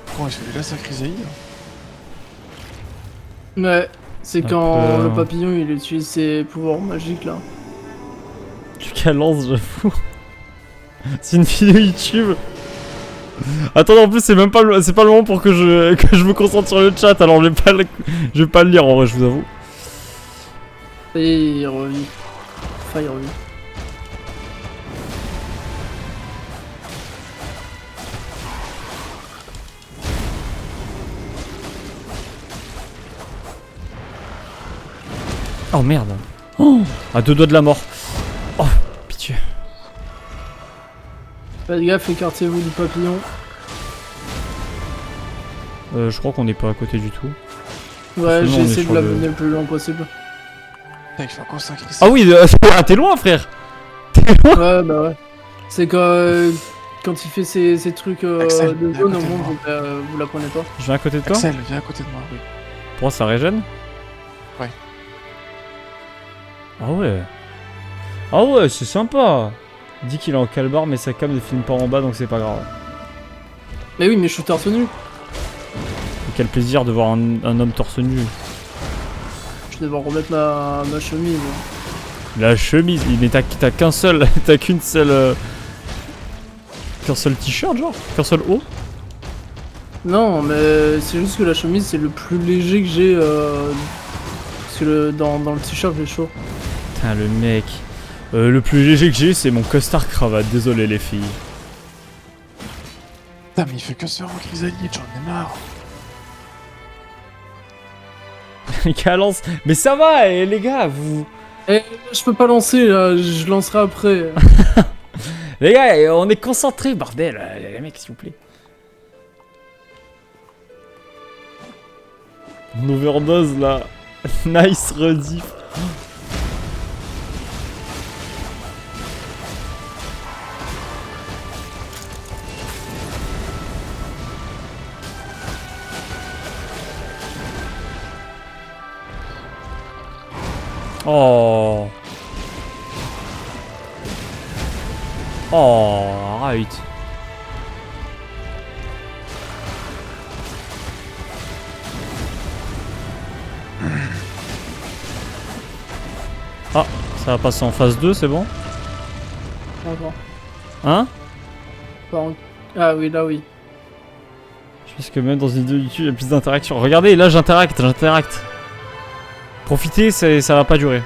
Pourquoi il fait déjà sa chrysaïde? Ouais, c'est Un quand peu. le papillon il utilise ses pouvoirs magiques là. Tu calences, j'avoue. C'est une vidéo YouTube. Attends, en plus, c'est même pas le, c'est pas le moment pour que je me concentre sur le chat, alors je vais pas le lire en vrai, je vous avoue. Ça y est, il revit. Enfin, il revit. Oh merde. Oh, à deux doigts de la mort. Oh, pitié. Faites gaffe, écartez-vous du papillon. Je crois qu'on n'est pas à côté du tout. Ouais, Sinon, j'ai on est essayé sur de la le- mener le plus loin possible. Putain, il fait encore sa chrysaïde. Ah oui, ah, t'es loin, frère. T'es loin. Ouais, bah ouais. C'est quand il fait ses trucs Axel, de viens zone, à au côté de moins moi. vous la prenez pas. Je viens à côté de toi. Axel, viens à côté de moi, oui. Pour moi, ça régène. Ouais. Ah ouais. Ah ouais, c'est sympa. Il dit qu'il est en calbar, mais sa cam ne filme pas en bas, donc c'est pas grave. Mais oui, mais je suis torse nu. Et quel plaisir de voir un homme torse nu. Je devais remettre ma chemise. La chemise, mais t'as qu'un seul, t'as qu'une seule, qu'un seul t-shirt genre, qu'un seul haut. Non, mais c'est juste que la chemise c'est le plus léger que j'ai. Parce que dans le t-shirt j'ai chaud. Putain le mec, le plus léger que j'ai c'est mon costard cravate. Désolé les filles. Putain, mais il fait que se faire en chrysaïde, j'en ai marre. Calence, mais ça va, les gars, vous, Eh, je peux pas lancer là, je lancerai après. les gars, on est concentrés, bordel, les mecs s'il vous plaît. On overdose là. Nice rediff. Oh. Oh, right. Ah, ça va passer en phase 2, c'est bon? D'accord. Hein? Ah oui, là oui. Je pense que même dans une vidéo YouTube, il y a plus d'interaction. Regardez, là j'interacte. Profitez, ça va pas durer.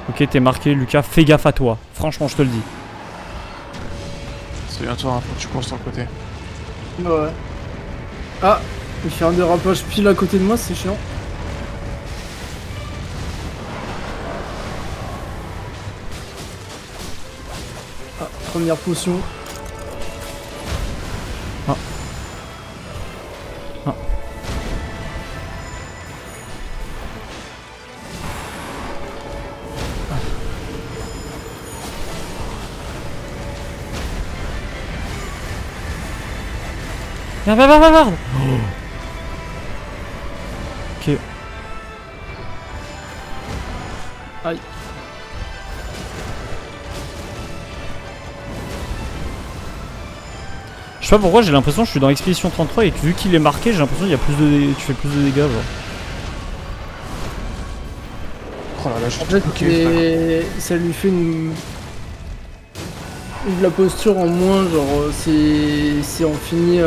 Ok, t'es marqué, Lucas, fais gaffe à toi. Franchement, je te le dis. Souviens-toi, hein, faut que tu cours sur le côté. Ouais. Ah, il fait un dérapage pile à côté de moi, c'est chiant. Ah, première potion. Ah. Ah. Merde. Ok. Aïe. Je sais pas pourquoi j'ai l'impression que je suis dans Expédition 33 et que vu qu'il est marqué, j'ai l'impression qu'il y a plus de tu fais plus de dégâts genre. Oh là là, je En fait, ça lui fait de la posture en moins, genre si on finit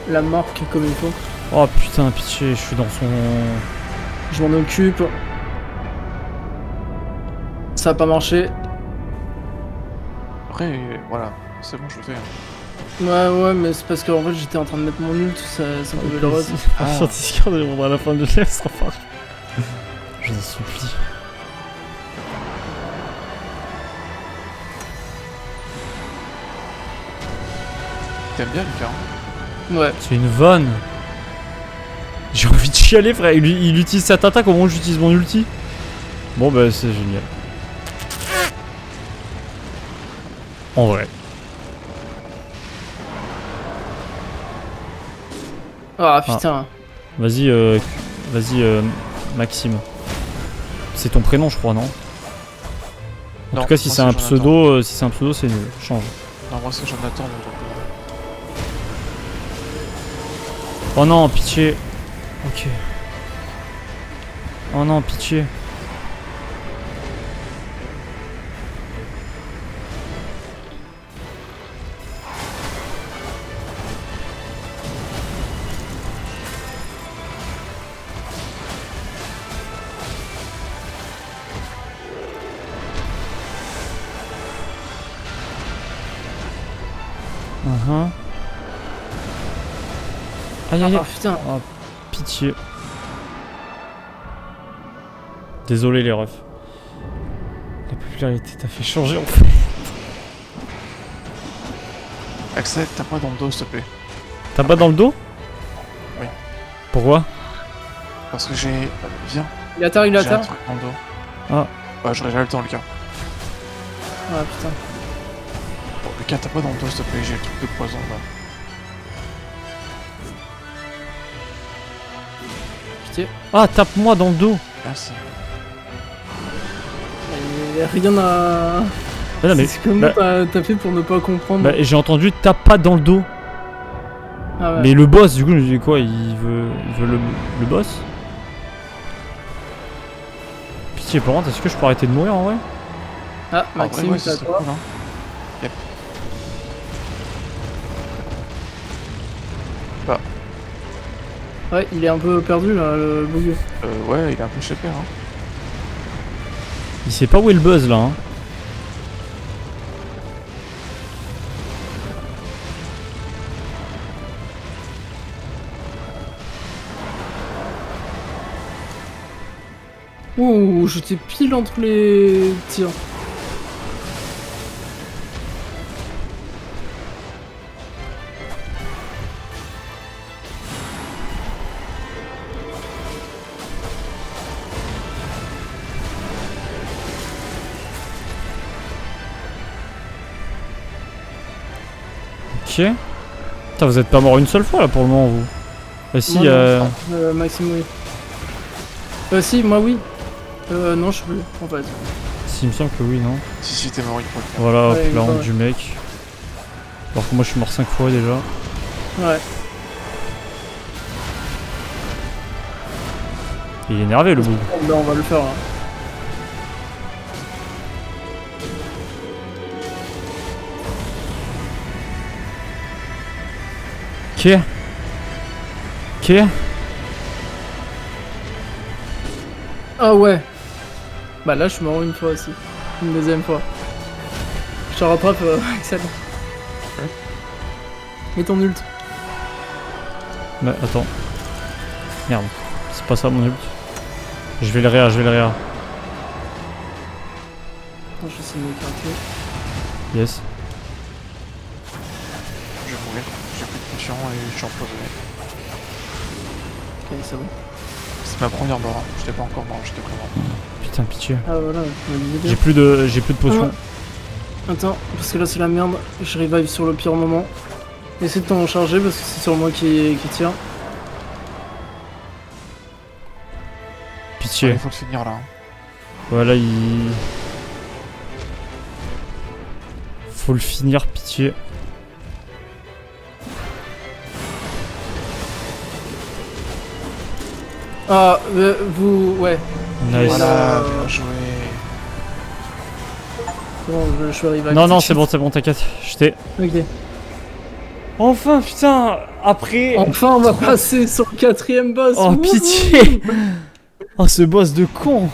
la marque comme il faut. Oh putain, pitié, je suis dans son... Je m'en occupe. Ça a pas marché. Après, voilà, c'est bon, je le fais. Hein. Ouais, mais c'est parce qu'en fait j'étais en train de mettre mon ult, ça pouvait le rose. Sur Discord, il à la fin de l'élève, sera pas. Je vous en supplie. T'aimes bien, Lucas? Hein? Ouais. C'est une vanne. J'ai envie de chialer, frère. Il utilise cette attaque au moment où j'utilise mon ulti. Bon, bah, c'est génial. En vrai. Ah putain. Vas-y, Maxime. C'est ton prénom, je crois, non? En Non, tout cas, si moi, c'est un Jonathan. pseudo, c'est nul. Change. Non, moi c'est Jonathan. Donc, Oh non, pitié. Ok. Oh non, pitié. Aïe aïe aïe. Ah putain. Oh, pitié. Désolé les refs. La popularité t'a fait changer en fait. Axel, t'as pas dans le dos, s'il te plaît. T'as pas dans le dos? Oui. Pourquoi? Parce que j'ai. Viens, Il atteint, il j'ai un atteint. truc dans le dos. Ah. Ouais, j'aurais jamais le temps, Lucas. Ah putain. Bon, Lucas, t'as pas dans le dos, s'il te plaît, j'ai le truc de poison là. Pitié. Ah, tape-moi dans le dos. Merci. Et rien à. Ah, non, mais, C'est comment t'as fait pour ne pas comprendre? bah, j'ai entendu tape pas dans le dos. Ah ouais. Mais le boss, du coup, je me dis quoi? Il veut le boss? Pitié, par contre, est-ce que je peux arrêter de mourir en vrai? Ah, En vrai, Maxime, ouais, c'est à c'est toi. cool, hein. Yep. Bah, Ouais, il est un peu perdu là, le bug. ouais, il est un peu chez père, hein. Il sait pas où est le buzz là. Hein. Ouh, j'étais pile entre les tirs. Ok. Putain, vous êtes pas mort une seule fois là pour le moment, vous. Ah si, Non, Maxime, oui. Si, moi oui. Non, je sais plus, en fait. si, Il me semble que oui, non? Si t'es mort une fois. Voilà, hop, Ouais, la honte ouais. du mec. Alors que moi je suis mort 5 fois déjà. Ouais. Il est énervé le bout. Bon, ben, on va le faire là. Ok. Ok. Ah ouais. Bah là, je suis mort une fois aussi. Une deuxième fois. Je te rattrape, Axel. Mets ton ult. Mais attends. Merde. C'est pas ça mon ult. Je vais le réa, je vais le réa. Attends, je vais essayer de m'écarter. Yes. Je vais mourir. J'ai plus de potion et je suis empoisonné. Ok, c'est bon. C'est ma première mort. Hein. J'étais pas encore mort, j'étais pas mort. Putain, pitié. Ah voilà, je me disais bien. J'ai plus de potions. Attends, parce que là c'est la merde. Je revive sur le pire moment. Essaie de t'en charger parce que c'est sur moi qui tire. Pitié. Il faut le finir là. Hein. Voilà, il... Faut le finir, pitié. Ah, vous... Ouais. Nice. Voilà, bien joué. Bon, je suis arrivé à Non, non, c'est bon, t'inquiète. J'étais... Ok. Enfin, putain. Après... Enfin, on va passer sur le 4ème boss. Oh, Wouhou. pitié. Oh, ce boss de con.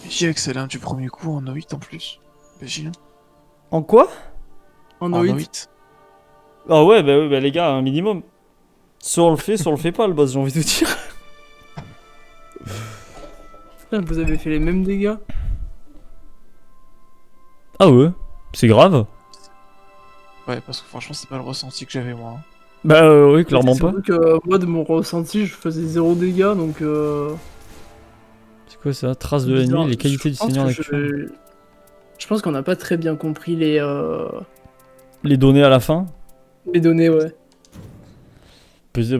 J'ai excellent du premier coup en O8 en plus. BJ. En quoi? En En O8. O8. Ah ouais, bah les gars, un minimum. Soit on le fait pas, le boss, j'ai envie de vous dire. Putain, vous avez fait les mêmes dégâts. Ah ouais, c'est grave. Ouais, parce que franchement, c'est pas le ressenti que j'avais moi. Hein. Bah oui, clairement pas. Surtout que moi, de mon ressenti, je faisais 0 dégâts, donc... C'est quoi ça? Trace de bizarre. l'ennemi, les qualités du Je pense seigneur que actuel. Je pense qu'on n'a pas très bien compris les Les données à la fin? données, ouais.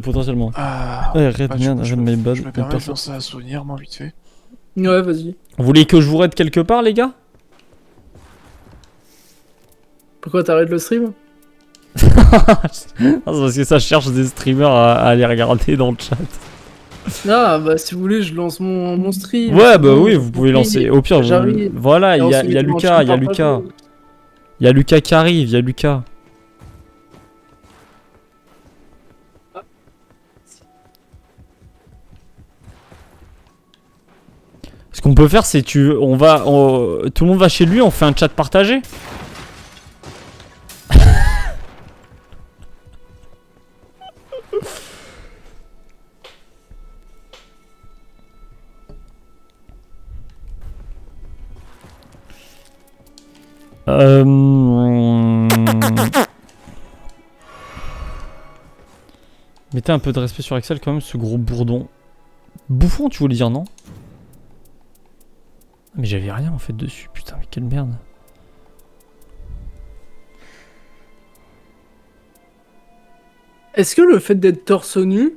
Potentiellement. Ah. Ouais, Red bah, merde, Red my bad. Je me permets de lancer un souvenir, moi, vite fait. Ouais, vas-y. Vous voulez que je vous raide quelque part, les gars? Pourquoi t'arrêtes le stream? Ah, c'est parce que ça cherche des streamers à aller regarder dans le chat. Ah, bah si vous voulez, je lance mon stream. Ouais, c'est bah bon, oui, j'ai vous pouvez compris. lancer. Au pire, J'arrive. voilà, il y a ensuite, on Lucas, enchaîne il y a par Lucas. Paco. Il y a Lucas qui arrive, il y a Lucas. Ce qu'on peut faire, c'est tout le monde va chez lui, on fait un chat partagé. Mettez un peu de respect sur Axel quand même, ce gros bourdon. Bouffon, tu voulais dire non? Mais j'avais rien en fait dessus, putain, mais quelle merde. Est-ce que le fait d'être torse nu,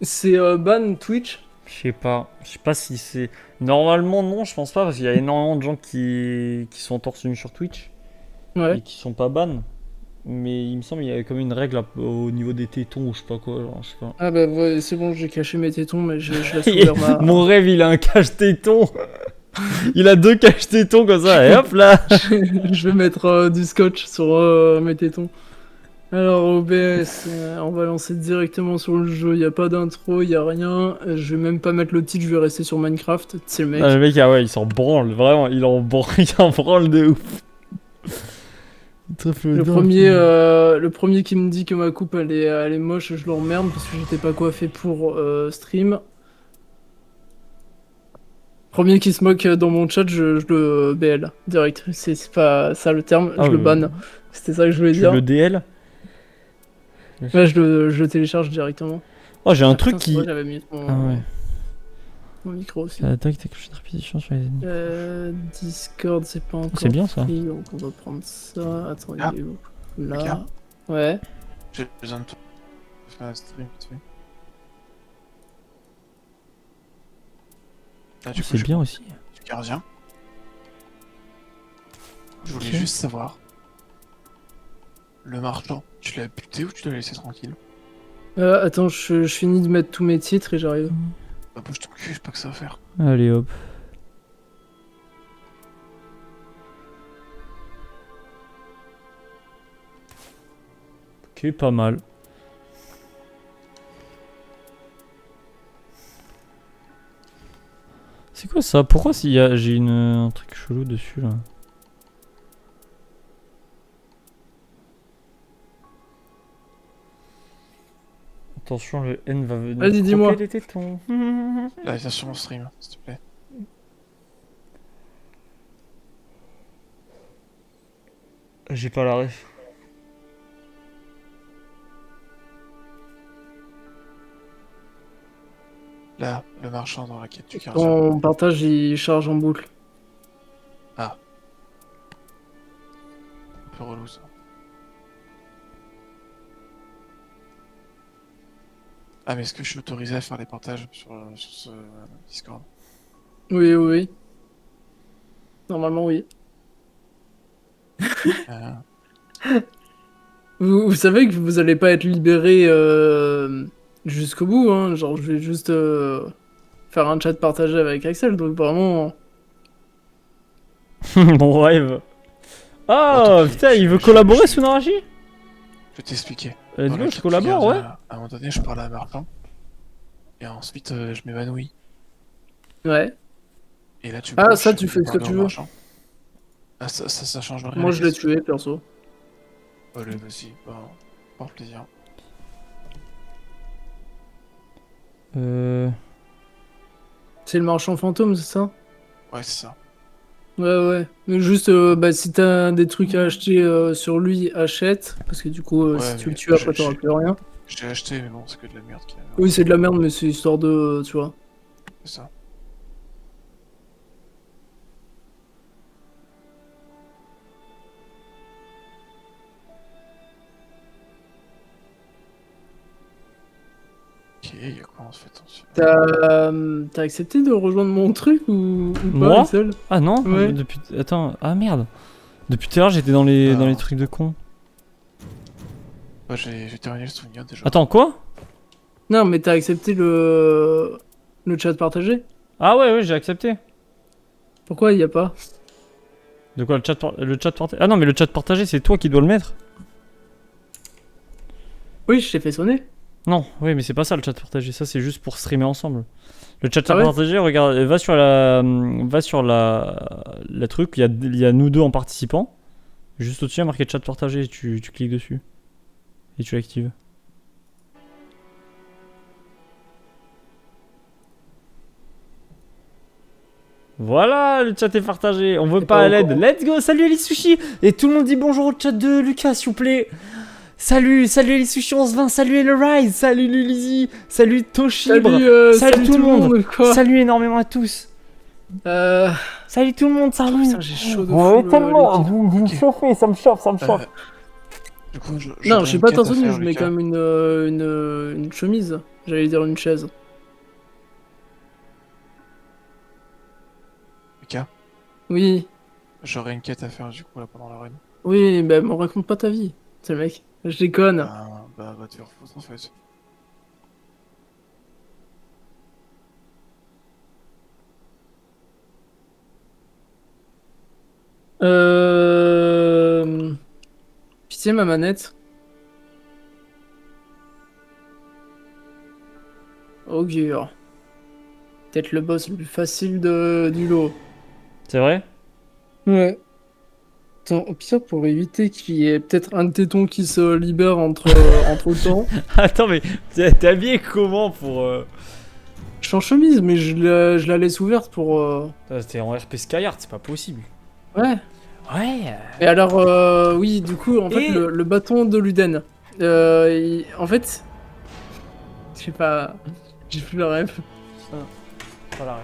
c'est ban Twitch? Je sais pas si c'est... Normalement non, je pense pas, parce qu'il y a énormément de gens qui sont torse nu sur Twitch. Ouais. Et qui sont pas ban. Mais il me semble qu'il y avait comme une règle au niveau des tétons ou je sais pas quoi, genre, je sais pas. Ah bah ouais, c'est bon, j'ai caché mes tétons, mais je laisse ouvert ma... Mon rêve, il a un cache-téton. Il a 2 cache-tétons comme ça, et hop là. Je vais mettre du scotch sur mes tétons. Alors OBS, on va lancer directement sur le jeu, y a pas d'intro, y a rien. Je vais même pas mettre le titre, je vais rester sur Minecraft, c'est le mec. Ah, le mec, ah ouais, il s'en branle, vraiment, il en branle de ouf. Le premier qui me dit que ma coupe elle est moche, je l'emmerde parce que j'étais pas coiffé pour stream. Premier qui se moque dans mon chat, je le BL direct. C'est pas ça le terme, Ah je le ouais. banne. C'était ça que je voulais Tu dire. le DL? Ouais, je le télécharge directement. Oh, j'ai un Ah, truc putain, c'est qui... vrai, j'avais mis mon, Ah ouais. mon micro aussi. Tac, tac, de répétition sur les ennemis. Discord, c'est pas encore C'est bien ça. pris, donc on va prendre ça. Attends, Ah. il est où? Là. Regarde. Ouais. J'ai besoin de toi. Je vais faire un stream vite fait. Là, du coup, C'est je bien prends aussi. du gardien. Je voulais Ok. juste savoir. Le marchand, tu l'as buté ou tu l'as laissé tranquille? Attends, je finis de mettre tous mes titres et j'arrive. Bah, bouge ton cul, j'ai pas que ça à faire. Allez hop. Ok, pas mal. C'est quoi ça? Pourquoi s'il y a j'ai un truc chelou dessus là? Attention, le N va venir. Vas-y, dis-moi. croquer les tétons. Là, viens sur mon stream, s'il te plaît. J'ai pas la ref. Là, le marchand dans la quête du gardien. Ton partage il charge en boucle. Un peu relou ça. Ah, mais est-ce que je suis autorisé à faire des partages sur ce Discord? Oui, oui, oui. Normalement, oui. Vous savez que vous allez pas être libéré jusqu'au bout, hein. Genre, je vais juste faire un chat partagé avec Axel, donc vraiment. Mon rêve. Ah Attends, putain, il veut je- collaborer je- Sunarashi? Je vais t'expliquer. Dis-moi, Dans la je quête du collabore, ouais. gardien, à un moment donné, je parle à Martin. Et ensuite, je m'évanouis. Ouais. Et là, tu Ah, bouges, ça, tu fais ce que parler tu au veux. marchand. Ah, ça change rien. Moi, les je l'ai questions. tué, perso. Allez, vas-y, bah, par plaisir. C'est le marchand fantôme, c'est ça? Ouais, c'est ça. Ouais, ouais. Mais juste, bah, si t'as des trucs à acheter sur lui, achète. Parce que du coup, Ouais, si tu le mais tues, après, t'auras plus rien. J'ai acheté, mais bon, c'est que de la merde qu'il y a. Oui, c'est de la merde, mais c'est histoire de. Tu vois. C'est ça. Ok, il y a quoi en fait ensuite? T'as accepté de rejoindre mon truc ou pas, Moi Axel? Ah non, Ouais. depuis. Attends, ah merde. Depuis tout à l'heure, j'étais dans les Ah. trucs de con. Ouais, j'ai terminé le souvenir déjà. Attends, quoi? Non, mais t'as accepté le chat partagé? Ah ouais, j'ai accepté. Pourquoi il y a pas? De quoi le chat partagé? Ah non, mais le chat partagé, c'est toi qui dois le mettre. Oui, je t'ai fait sonner. Non, oui, mais c'est pas ça le chat partagé. Ça, c'est juste pour streamer ensemble. Le chat Ah ouais partagé, regarde, va sur la truc. Il y a nous deux en participant. Juste au-dessus, il y a marqué chat partagé. Tu cliques dessus et tu l'actives. Voilà, le chat est partagé. On veut T'es pas pas à au l'aide. courant. Let's go. Salut Elisushi. Et tout le monde dit bonjour au chat de Lucas, s'il vous plaît. Salut Elisushi 1120. Salut Rise. Salut Lulizzy. Salut Toshibre. Salut tout le monde. quoi. Salut énormément à tous. Salut tout le monde, Oh, salut. putain, j'ai chaud de Ouais, fou, tellement, l'équipe. vous me chauffez, ça me chauffe, ça me chauffe. Du coup, Non, j'aurais je sais une pas quête à ta tenue, faire, je mets Lucas. quand même une chemise. J'allais dire une chaise. Lucas, Oui, j'aurais une quête à faire du coup là pendant la run. oui, bah me raconte pas ta vie. C'est le mec. Je déconne. Bah, va te faire foutre en fait. Pitié, ma manette. Augure. Peut-être le boss le plus facile du lot. C'est vrai? Ouais. Attends, au pire, pour éviter qu'il y ait peut-être un téton qui se libère entre temps. Attends, mais t'es habillé comment pour. Je suis en chemise, mais je la laisse ouverte pour. T'es en RP Skyheart, c'est pas possible. Ouais. Ouais. Et alors, oui, du coup, en fait, Et- le bâton de Luden. En fait. Je sais pas. J'ai plus le rêve. Voilà.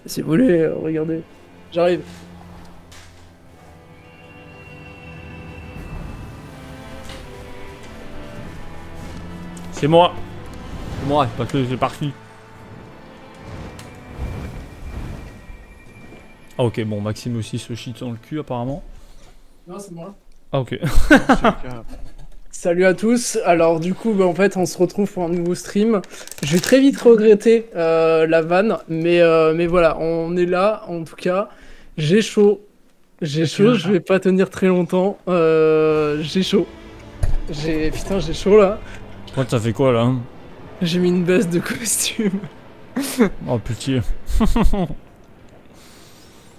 Si vous voulez, regardez. J'arrive. C'est moi. C'est moi, parce que c'est parti. Ah ok, bon, Maxime aussi se chie dans le cul apparemment. Non, c'est moi. Ah ok. Salut à tous. Alors du coup, en fait, on se retrouve pour un nouveau stream. Je vais très vite regretter la vanne, mais voilà, on est là. En tout cas, j'ai chaud. J'ai chaud. Je vais pas tenir très longtemps. J'ai chaud. Putain, j'ai chaud là. Toi, t'as fait quoi là hein? J'ai mis une baisse de costume. Oh pitié.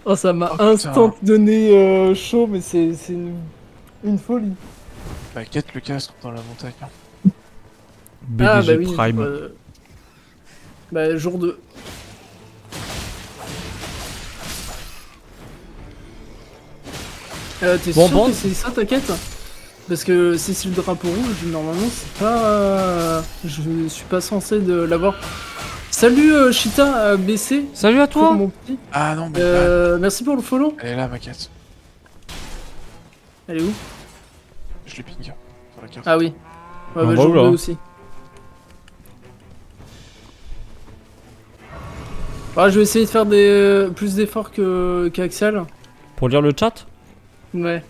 Oh, ça m'a Oh, putain. instant donné chaud, mais c'est une folie. Bah, quête le casque dans la montagne. BDG Prime. Bah, jour 2. T'es Bon, sûr bon. que c'est ça ta quête? Parce que si c'est le drapeau rouge, normalement c'est pas... je suis pas censé de l'avoir. Salut Chita BC. Salut à Pour toi. mon petit. Ah non, mais Merci pour le follow. elle est là, ma quête. Elle est où? Je l'ai ping sur la carte. Ah oui. Ouais, Ah, bah, bah, jour oula. 2 aussi. Ah, je vais essayer de faire plus d'efforts qu'Axel. Pour lire le chat? Ouais.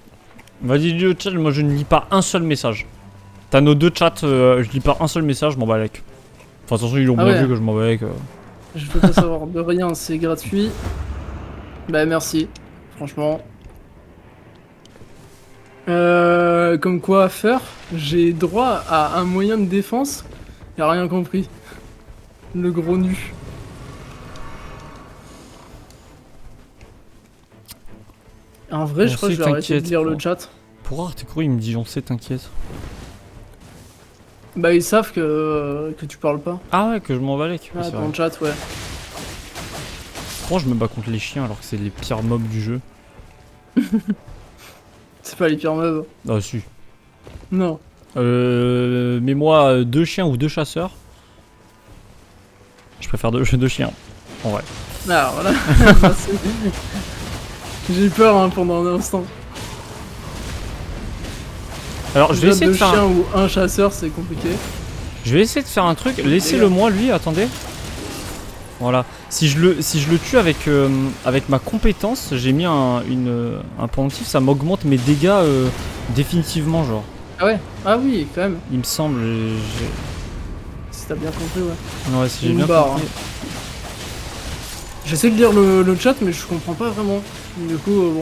Vas-y, lis le chat, moi je ne lis pas un seul message. T'as nos deux chats, je lis pas un seul message, je m'en bats avec. Enfin, de toute façon, ils ont Ah bien ouais. vu que je m'en bats avec. Je peux pas savoir de rien, c'est gratuit. Bah merci, franchement. Comme quoi faire, j'ai droit à un moyen de défense. Y'a rien compris. Le gros nu. En vrai, je On crois que sait, je vais arrêter de t'inquiète. lire le chat. Pour rare, t'es couru, il me dit on sait, t'inquiète. Bah ils savent que tu parles pas. Ah ouais, que je m'en bats avec. Oui, Ah, c'est dans vrai. le chat, ouais. Pourquoi je me bats contre les chiens alors que c'est les pires mobs du jeu? C'est pas les pires meufs. Ah si. Non. Mets-moi deux chiens ou deux chasseurs. Je préfère deux chiens. En vrai. Ah voilà. Merci. J'ai eu peur hein, pendant un instant. Alors je vais essayer de deux faire chiens ou un chasseur, c'est compliqué. Je vais essayer de faire un truc. Laissez-le moi lui, attendez. Voilà. Si je le tue avec ma compétence, j'ai mis un pendentif, ça m'augmente mes dégâts définitivement genre. Ah ouais. Ah oui, quand même. Il me semble. Si t'as bien compris, ouais. Ouais, si j'ai Une bien barre, compris. J'essaie de lire le chat, mais je comprends pas vraiment. Du coup,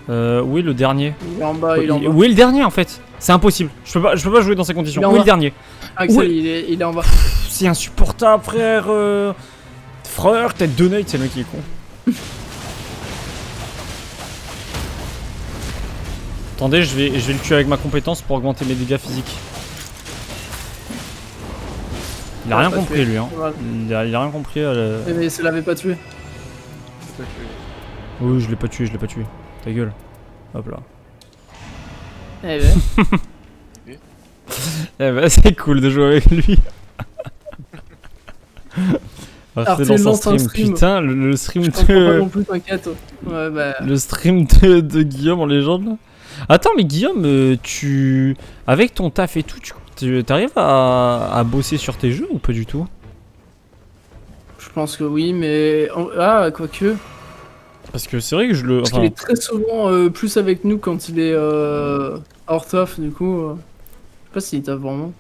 bon. Oui, le dernier. Il est en bas, il est en bas. Où est le dernier en fait? C'est impossible. Je peux pas jouer dans ces conditions. Il est en Où est bas. le dernier? Axel, Ouais. il est en bas. C'est insupportable, frère. Frère, tête de Nate, c'est le mec qui est con. Attendez, je vais le tuer avec ma compétence pour augmenter mes dégâts physiques. Il a Ah, rien pas compris tué. lui, hein. Voilà. Il a rien compris à la... Mais ça l'avait pas tué. Oui, je l'ai pas tué. Ta gueule. Hop là. Eh ben. Eh ben, c'est cool de jouer avec lui. Ah, c'est dans son lance un stream. stream. Putain, le stream Je comprends pas de... non plus, t'inquiète. Ouais, bah. Le stream de Guillaume en légende là. Attends, mais Guillaume, tu... Avec ton taf et tout, tu arrives à bosser sur tes jeux ou pas du tout? Je pense que oui, mais. Ah, quoique. Parce que c'est vrai que je le... Parce qu'il est très souvent plus avec nous quand il est hors taf, du coup. Je sais pas s'il taffe vraiment.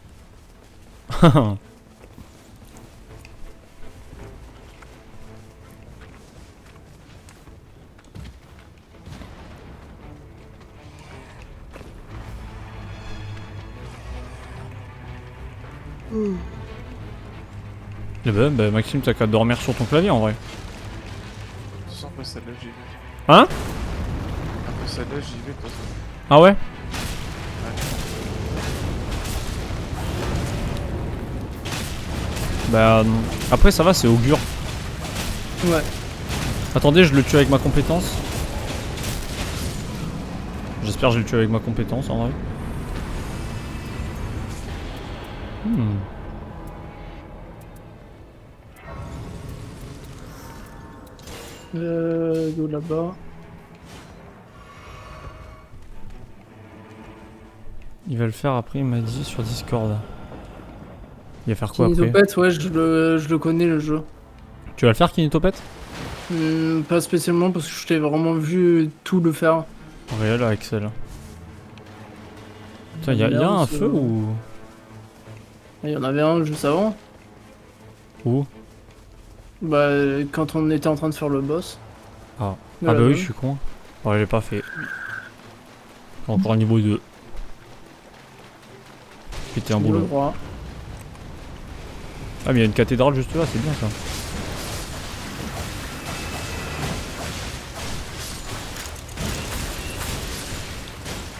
Eh ben, Maxime, t'as qu'à dormir sur ton clavier en vrai. De toute façon, après celle-là, j'y vais. Hein? Après celle-là, j'y vais, de toute façon. Ah ouais? Bah... Après ça va, c'est augure. Ouais. Attendez, je le tue avec ma compétence. J'espère que je le tue avec ma compétence en vrai. Go là-bas. Il va le faire après, il m'a dit sur Discord. Il va faire quoi après? Kinitopet, ouais, je le connais le jeu. Tu vas le faire, Kinitopet? Pas spécialement parce que je t'ai vraiment vu tout le faire. Réel avec celle-là. Putain, y'a un feu ou. Il y en avait un juste avant. Où? Bah, quand on était en train de faire le boss. Ah. De Ah la bah oui, zone. je suis con. Bon, je l'ai pas fait. Encore un niveau 2. C'était un Le boulot. droit. Ah mais il y a une cathédrale juste là, c'est bien ça.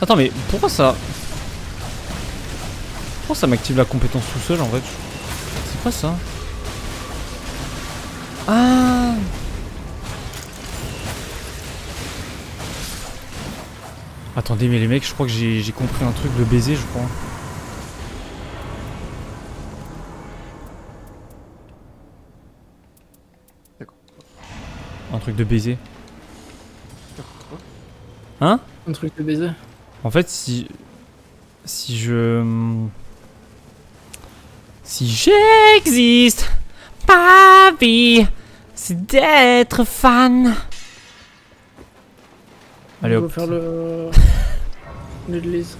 Attends mais pourquoi ça m'active la compétence tout seul en fait? C'est quoi ça? Ah. Attendez mais les mecs je crois que j'ai compris un truc de baiser je crois. Un truc de baiser. Hein? Un truc de baiser. En fait si j'existe, ma vie, c'est d'être fan. Allez On va hop. faire l'église.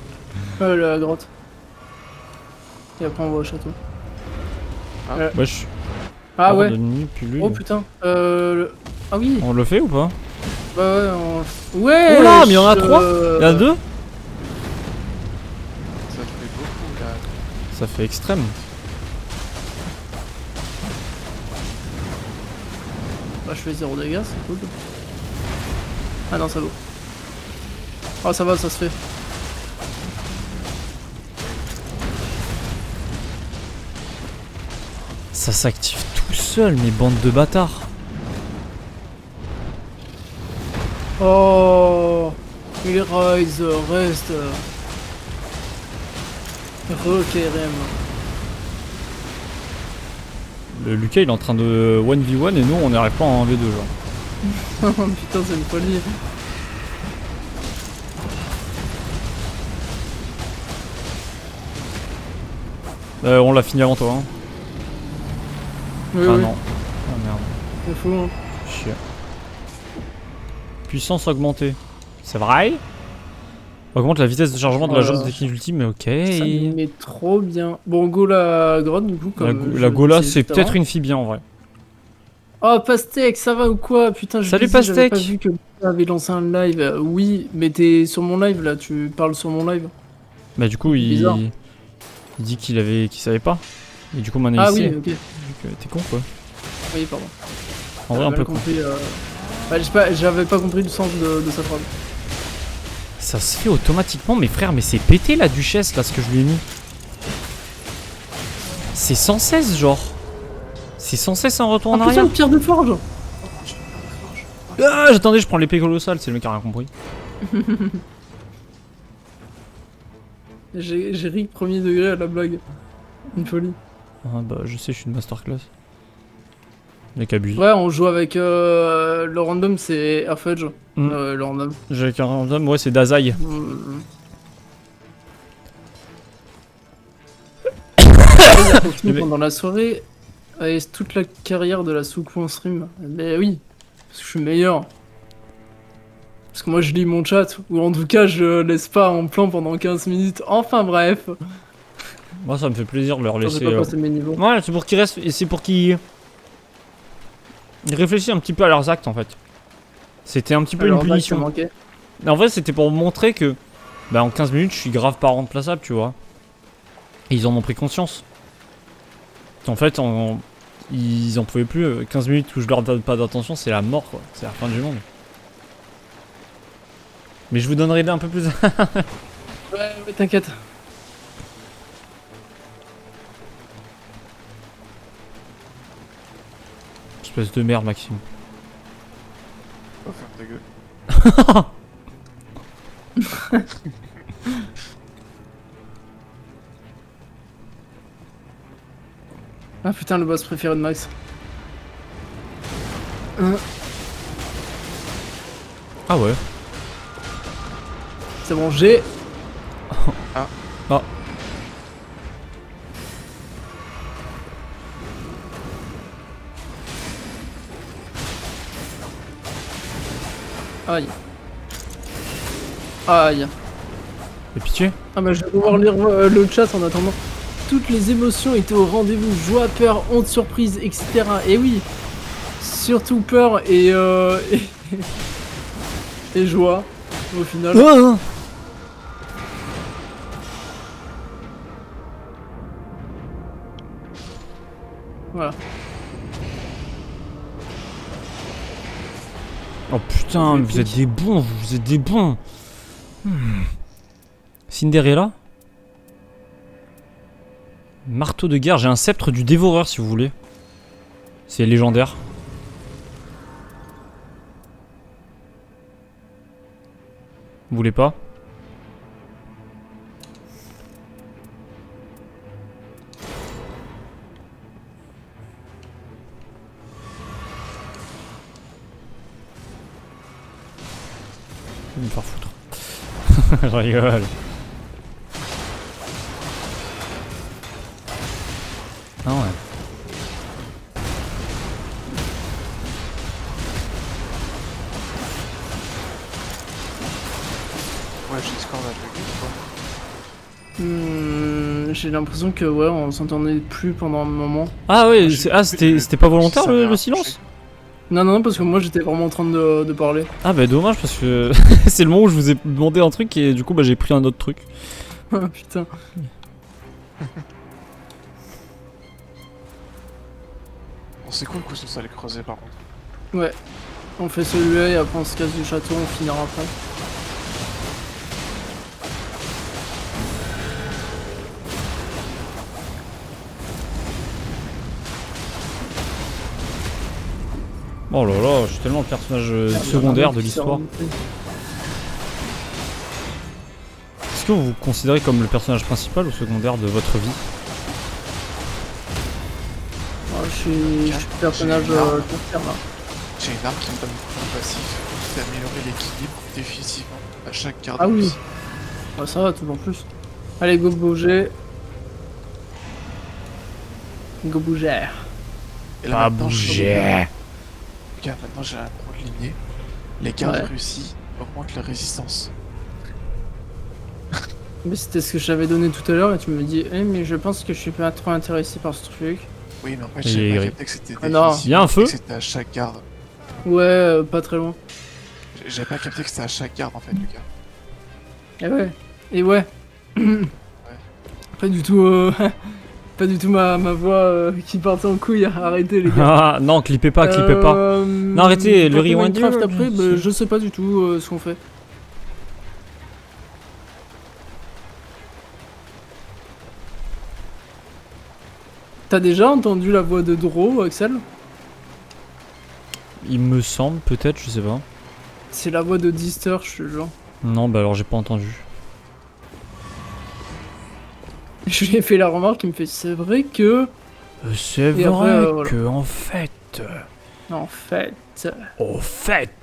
La grotte. Et après on va au château. Wesh. Ah ouais. Pardonne-nous, pilule. Oh putain. Ah oui. On le fait ou pas? Ouais. Ouais. Oula, mais il y en a 3? Il y en a 2? Ça fait beaucoup là. Ça fait extrême. Bah je fais 0 dégâts, c'est cool. Ah non, ça vaut. Ah ça va, ça se fait. Ça s'active tout seul, mes bandes de bâtards. Oh, il rise, reste. Ok, Rem. Le Lucas il est en train de 1v1 et nous on n'arrive pas en 1v2 genre. Putain, c'est une folie. On l'a fini avant toi hein. Oui, Ah oui. non. Ah merde. C'est fou, hein. Chier. Puissance augmentée. C'est vrai? Augmente la vitesse de chargement de la jauge de technique ultime, mais ok. Ça me met trop bien. Bon, go la grotte du coup. Comme La Gola c'est peut-être une fille bien en vrai. Oh, Pastèque, ça va ou quoi? Putain, je Salut, disais, j'avais pas Pastèque. vu que tu avais lancé un live. Oui, mais t'es sur mon live là, tu parles sur mon live. Bah du coup Bizarre. il dit qu'il savait pas. Et du coup maintenant Ah il oui, sait. ok. Donc, t'es con quoi. Oui, pardon. En vrai un J'avais peu mal con. compris, j'avais pas compris le sens de sa phrase. Ça se fait automatiquement, mes frères, mais c'est pété la duchesse là ce que je lui ai mis. C'est sans cesse genre. C'est sans cesse un retour en Ah putain, arrière. le pierre de forge. Ah j'attendais, je prends l'épée colossale, c'est le mec qui a rien compris. J'ai ri premier degré à la blague. Une folie. Ah bah je sais, je suis une masterclass. Mec abuse. Ouais, on joue avec le random, c'est Airfudge. Mm. Le random. J'ai avec un random, ouais c'est Dazai. Mm. Il a continué Mais- pendant la soirée avec toute la carrière de la soucoupe en stream. Mais oui, parce que je suis meilleur. Parce que moi je lis mon chat, ou en tout cas je laisse pas en plan pendant 15 minutes. Enfin bref. Moi ça me fait plaisir de leur Attends, laisser. j'ai pas passé mes niveaux. Ouais, c'est pour qu'ils restent et c'est pour qu'ils réfléchissent un petit peu à leurs actes en fait. C'était un petit peu Alors, une Max, ça punition. manquait. Mais en vrai, c'était pour montrer que bah en 15 minutes, je suis grave pas remplaçable, tu vois. Et ils en ont pris conscience. En fait, ils en pouvaient plus. 15 minutes où je leur donne pas d'attention, c'est la mort quoi. C'est la fin du monde. Mais je vous donnerai un peu plus. Ouais, t'inquiète. Espèce de merde, Maxime. Oh, ferme ta gueule. Ah putain, le boss préféré de Max. Ah ouais. C'est bon, j'ai. Aïe. Aïe. Et pitié. Ah bah je vais pouvoir lire le chat en attendant. Toutes les émotions étaient au rendez-vous. Joie, peur, honte, surprise, etc. Et oui. Surtout peur et et joie au final. Voilà. Oh putain, mais vous êtes des bons, vous êtes des bons. Cinderella. Marteau de guerre, j'ai un sceptre du dévoreur si vous voulez. C'est légendaire. Vous voulez pas? Je vais me faire foutre. Je rigole. Ah ouais. Ouais, j'ai Discord avec lui, quoi. J'ai l'impression que ouais, on s'entendait plus pendant un moment. Ah ouais, c'était pas volontaire le silence? Non, non, parce que moi j'étais vraiment en train de parler. Ah bah dommage parce que c'est le moment où je vous ai demandé un truc et du coup bah j'ai pris un autre truc. Ah putain. Bon, c'est cool que ça allait creuser par contre. Ouais. On fait celui-là et après on se casse du château, on finira après. Oh là là, je suis tellement le personnage secondaire de l'histoire. Est-ce que vous vous considérez comme le personnage principal ou secondaire de votre vie? Je suis personnage tertiaire là. J'ai une arme qui me donne beaucoup de passif. C'est améliorer l'équilibre définitivement à chaque garde. Ah oui. Ouais, ça va, toujours plus. Allez, go bouger. Go bouger. Et là, Pas maintenant, bouger. Regarde, maintenant j'ai un gros lignée. Les gardes Ouais. réussis augmentent la résistance. Mais c'était ce que je t'avais donné tout à l'heure et tu me dis, eh, mais je pense que je suis pas trop intéressé par ce truc. Oui, mais en fait, Il est j'ai pas gris. capté que c'était Ah non. Il y a un feu? C'était à chaque garde. Ouais, pas très loin. J'avais pas capté que c'était à chaque garde en fait, Lucas. Et ouais. Et ouais. Pas du tout, pas du tout ma voix qui partait en couille. Arrêtez les gars. Ah non, clippez pas, clippez pas. Non, arrêtez, le rewinder. Minecraft après, bah, je sais pas du tout ce qu'on fait. T'as déjà entendu la voix de Dro, Axel? Il me semble, peut-être, je sais pas. C'est la voix de Dister, je te jure. Non, bah alors j'ai pas entendu. Je lui ai fait la remarque, il me fait c'est vrai que. C'est Et vrai après, voilà. que en fait, En fait.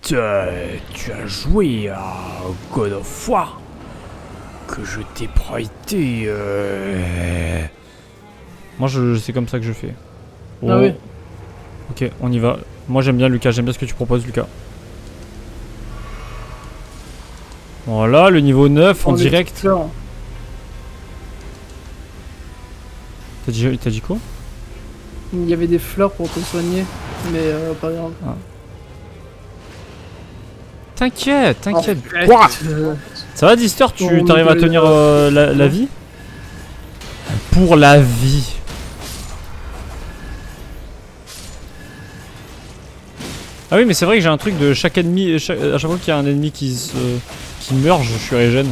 tu as joué à God of War que je t'ai prêté. Moi, c'est comme ça que je fais. Ah Oh. oui. Ok, on y va. Moi, j'aime bien Lucas. J'aime bien ce que tu proposes, Lucas. Voilà, le niveau 9 en On est direct. fleurs. T'as dit quoi? Il y avait des fleurs pour te soigner, mais pas grave. T'inquiète, t'inquiète. En fait, Ouah. Ça va, Dister? Tu on t'arrives à est- tenir la vie? Pour la vie. Ah oui, mais c'est vrai que j'ai un truc de chaque ennemi, à chaque fois qu'il y a un ennemi qui meurt, je suis régène.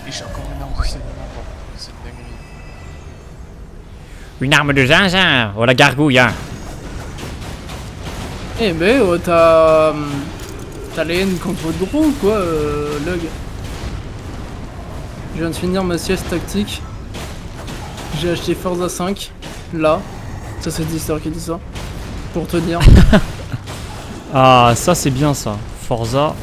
Et j'ai encore une arme aussi, c'est une dinguerie. Une arme de zinzin, oh la gargouille, hein. Eh ben, t'as la haine contre Dro, quoi, Lug. Je viens de finir ma sieste tactique. J'ai acheté Forza 5, là. Ça, c'est Dister qui dit ça. Pour tenir. Ah, ça c'est bien ça. Forza.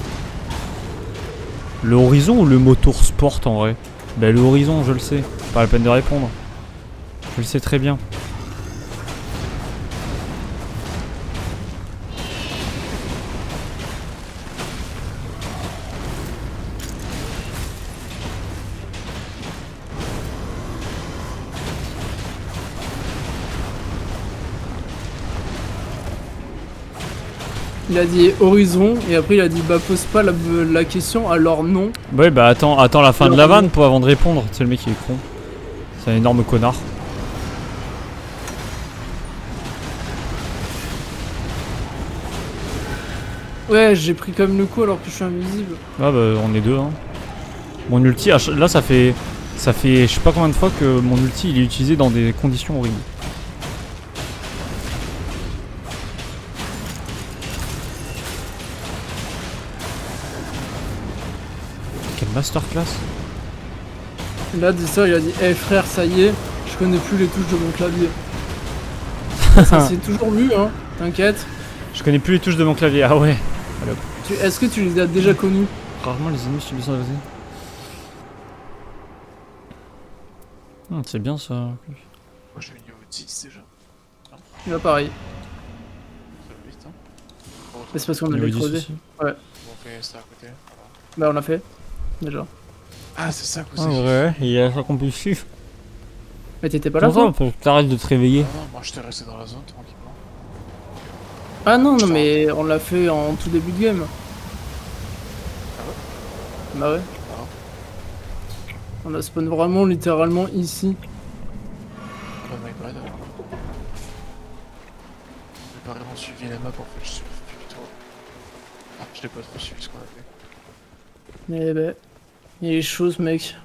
Le Horizon ou le Motorsport en vrai? Bah le Horizon, je le sais. Pas la peine de répondre. Je le sais très bien. Il a dit horizon et après il a dit bah pose pas la question alors non. Ouais, bah attends la fin de la Alors, vanne pour avant de répondre. Tu sais, le mec il est con. C'est un énorme connard. Ouais, j'ai pris quand même le coup alors que je suis invisible. Ah bah on est deux hein. Mon ulti, là ça fait je sais pas combien de fois que mon ulti il est utilisé dans des conditions horribles. Quelle masterclass. Là, dit ça, il a dit eh frère, ça y est, je connais plus les touches de mon clavier. Ça c'est toujours lu, hein, t'inquiète. Je connais plus les touches de mon clavier, ah ouais. Est-ce que tu les as déjà connus? Rarement les ennemis subissent un AVC. C'est bien ça. Moi je suis niveau 10 déjà. Là pareil. Ça va vite, hein. Mais c'est parce qu'on a Niveau les 10 creusés. aussi. Bon, ok, c'est à côté. Bah Voilà. on l'a fait, déjà. Ah, c'est ça que Ah c'est. ouais, il y a ça qu'on peut suivre. Mais t'étais pas là, Comment ça, toi? faut que t'arrêtes de te réveiller. Ah non, moi j'étais resté dans la zone tranquillement. Ah non, mais on l'a fait en tout début de game. Bah ouais. Ah. On a spawn vraiment littéralement ici. Oh my god. J'ai pas vraiment suivi la map en fait, je suis plutôt. Ah, je l'ai pas trop suivi ce qu'on a fait. Mais bah, il est chaud ce mec.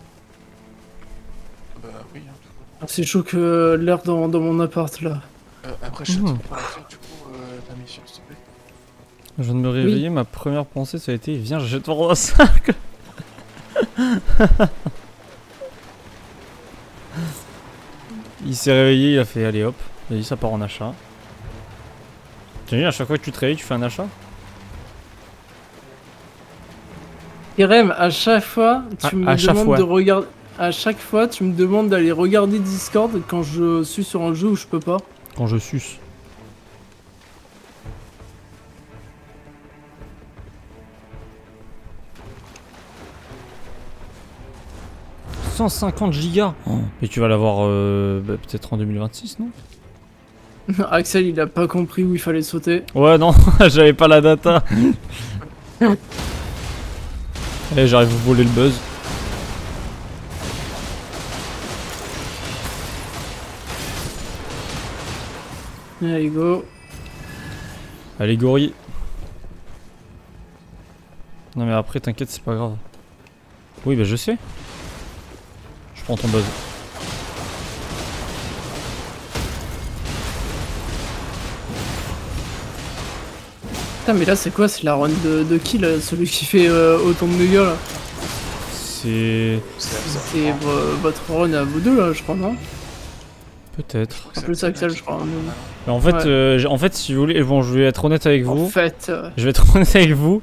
Bah oui, hein, du coup. C'est chaud que l'air dans mon appart là. Après, je sais pas faire du coup ta mission, s'il te plaît. Je viens de me réveiller, ma première pensée ça a été viens, j'achète ton 5. Il s'est réveillé, il a fait allez hop, il a dit ça part en achat. Tu dis à chaque fois que tu te réveilles, tu fais un achat. Irem, à chaque fois, tu me à chaque demandes fois. de regarder. À chaque fois, tu me demandes d'aller regarder Discord quand je suis sur un jeu où je peux pas. Quand je suce. « 150 gigas Mais tu vas l'avoir peut-être en 2026, non? Axel, il a pas compris où il fallait sauter. Ouais, non, j'avais pas la data. Allez, j'arrive à vous voler le buzz. Allez, go. Allez, gorille. Non, mais après, t'inquiète, c'est pas grave. Oui, bah je sais. Je prends ton buzz. Putain, mais là, c'est quoi? C'est la run de qui là? Celui qui fait autant de dégâts là? C'est... C'est votre run à vous deux là, je crois, non? Peut-être. En plus, Axel, je crois. Mais en fait, Ouais. en fait, si vous voulez, bon, je vais être honnête avec vous. En fait, Je vais être honnête avec vous.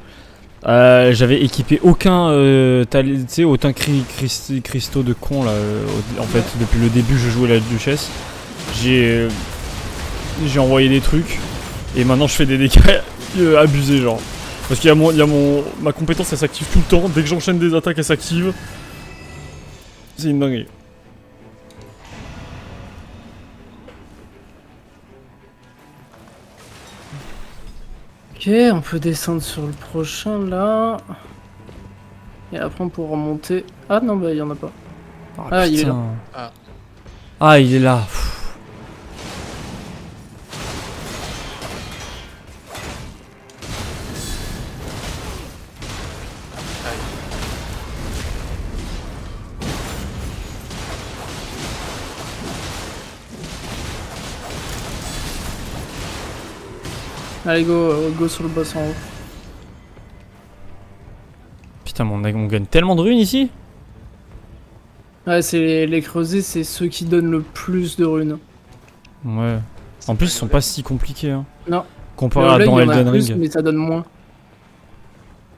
J'avais équipé aucun, tu sais, aucun cristaux de con là. En fait, depuis le début, je jouais la duchesse. J'ai envoyé des trucs et maintenant je fais des dégâts abusés genre. Parce qu'il y a ma compétence, elle s'active tout le temps. Dès que j'enchaîne des attaques, elle s'active. C'est une dinguerie. ok, on peut descendre sur le prochain là. Et après, on pourra monter. Ah non, bah, il y en a pas. Ah, il est là. Ah. Ah, il est là. Pff. Allez, go sur le boss en haut. Putain, on gagne tellement de runes ici. Ouais, c'est les creusets, c'est ceux qui donnent le plus de runes. Ouais. En plus, ils sont pas si compliqués. Hein. Non. Comparé Là, à dans il y en a Elden plus, Ring. mais ça donne moins.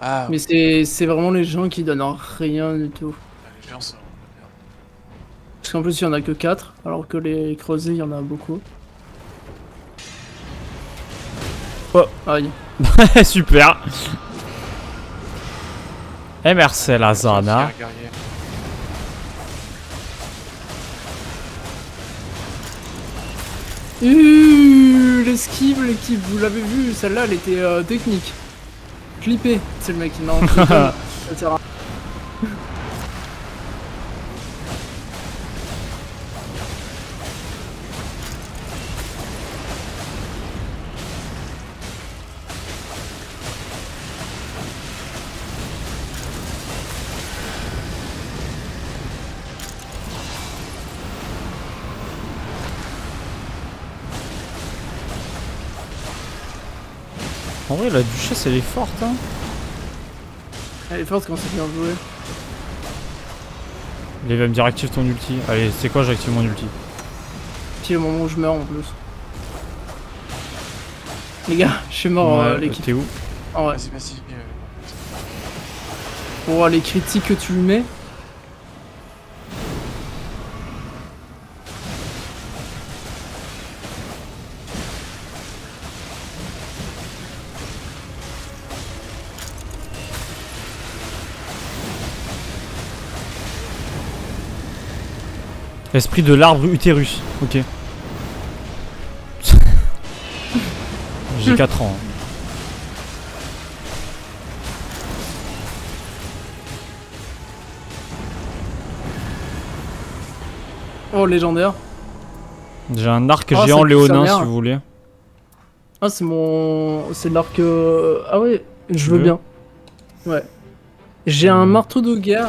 Ah, Mais c'est vraiment les gens qui donnent rien du tout. les gens, ça. Parce qu'en plus, il y en a que 4, alors que les creusets, il y en a beaucoup. Oh. Aïe. Super. Et merci la Zana. Guerrier. vu l'esquive, vous l'avez vu, celle-là elle était technique. Clippé, c'est le mec qui non. Ça sert à- En vrai, la duchesse, elle est forte, hein. Elle est forte quand c'est bien joué. Il va me dire active ton ulti. Allez, c'est quoi, j'active mon ulti. Puis le moment où je meurs en plus. Les gars, je suis mort l'équipe. T'es où? Ah ouais. Vas-y. Pour les critiques que tu lui mets. Esprit de l'arbre utérus. Ok. J'ai 4 ans. Oh, légendaire. J'ai un arc Oh, géant ça pue sa léonin mère. si vous voulez. Ah, c'est mon. C'est l'arc. Ah ouais, je veux veux bien. Ouais. J'ai un Hmm. marteau de guerre.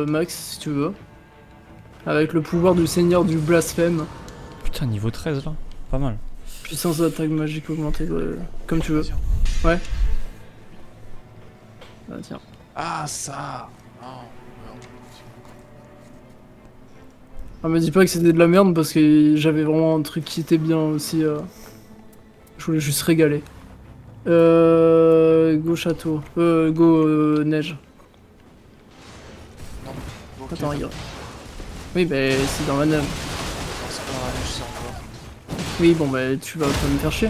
Max, si tu veux. Avec le pouvoir du seigneur du blasphème. Putain, niveau 13 là. Pas mal. Puissance d'attaque magique augmentée, comme tu veux. Tiens. Ouais. Ah, tiens. Ah, ça. Non. Ah, me dis pas que c'était de la merde parce que j'avais vraiment un truc qui était bien aussi. Je voulais juste régaler. Go château. Go neige. Ok. Attends, regarde. Oui, bah c'est dans la neige. Non, c'est pas dans la neige, c'est encore. Oui, bon, bah tu vas pas me faire chier.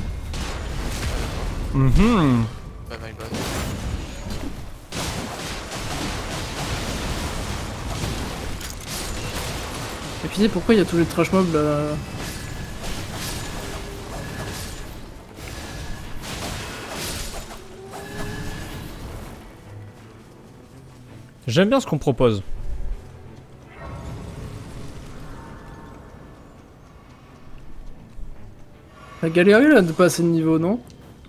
Mhm. Bah, my bad. Et puis, pourquoi il y a tous les trash mobs là? J'aime bien ce qu'on propose. T'as galéré là de passer de niveau, non?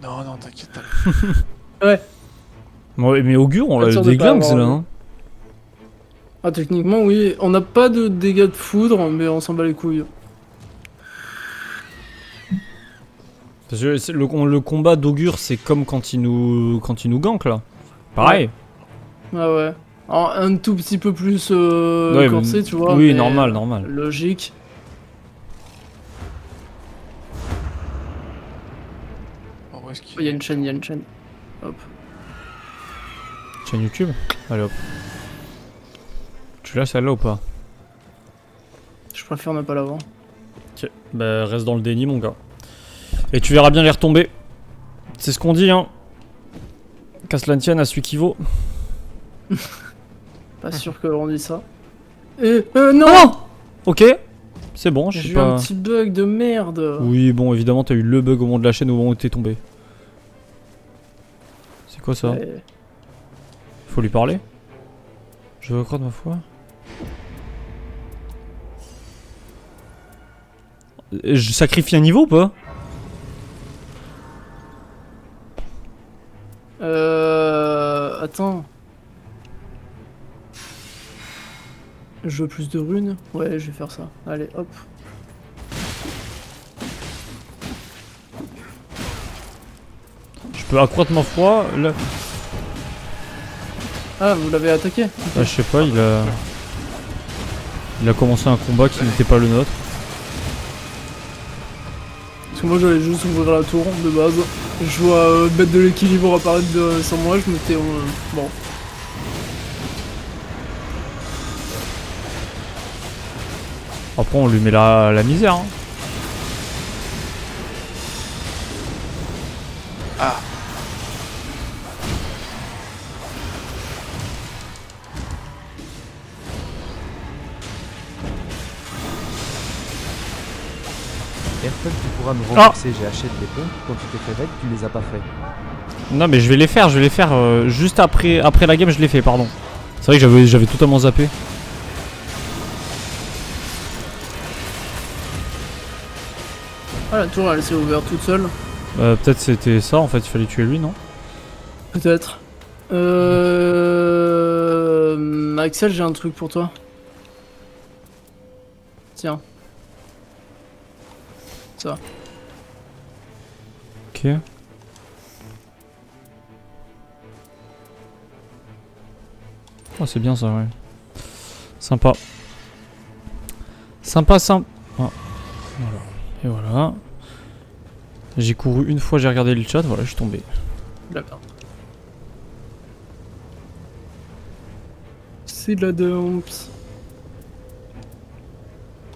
Non, t'inquiète. t'as- Ouais. Ouais, mais augure, on Pas a sûr de des pas glingues avoir là. le- Hein. Ah, techniquement, oui. On n'a pas de dégâts de foudre, mais on s'en bat les couilles. Parce que le combat d'augure, c'est comme quand il nous gank là. Pareil. Ah ouais. Alors, un tout petit peu plus Ouais, corsé, mais- tu vois. oui, mais, normal. Logique. Oh, où est-ce qu'il Oh, il y a une chaîne, Hop. Chaîne YouTube. Allez hop. Tu l'as celle-là ou pas? Je préfère ne pas l'avoir. Ok. Bah reste dans le déni mon gars. Et tu verras bien les retomber. C'est ce qu'on dit hein. Qu'à cela ne tienne à celui qui vaut. Pas sûr que l'on dit ça. Non, Non. Ok. C'est bon, je J'ai sais eu pas. un petit bug de merde. Oui, bon, évidemment, t'as eu le bug au moment de la chaîne au moment où t'es tombé. C'est quoi ça? Ouais. Faut lui parler? Je veux croire de ma foi. Je sacrifie un niveau ou pas? Attends. Je veux plus de runes? Ouais, je vais faire ça. Allez, hop. Je peux accroître ma foi là. Ah, vous l'avez attaqué? Ah, je sais pas, il a commencé un combat qui n'était pas le nôtre. Parce que moi j'allais juste ouvrir la tour de base. Je vois bête de l'équilibre apparaître sur moi, je m'étais... bon. Après, on lui met la misère. Hein. Ah. Airtel, tu pourras pourras me rembourser, j'ai acheté des pompes, quand tu t'es fait raid, tu les as pas fait. Non mais je vais les faire juste après la game je les fais, pardon. C'est vrai que j'avais totalement zappé. Ah, la tour elle s'est ouverte toute seule. Peut-être c'était ça en fait, il fallait tuer lui, non? Peut-être. Axel, j'ai un truc pour toi. Tiens. Ça. Ok. Oh c'est bien ça, ouais. Sympa. Sympa. Ah. Voilà. Et voilà. J'ai couru une fois, j'ai regardé le chat, voilà, je suis tombé. D'accord. C'est de la dumps.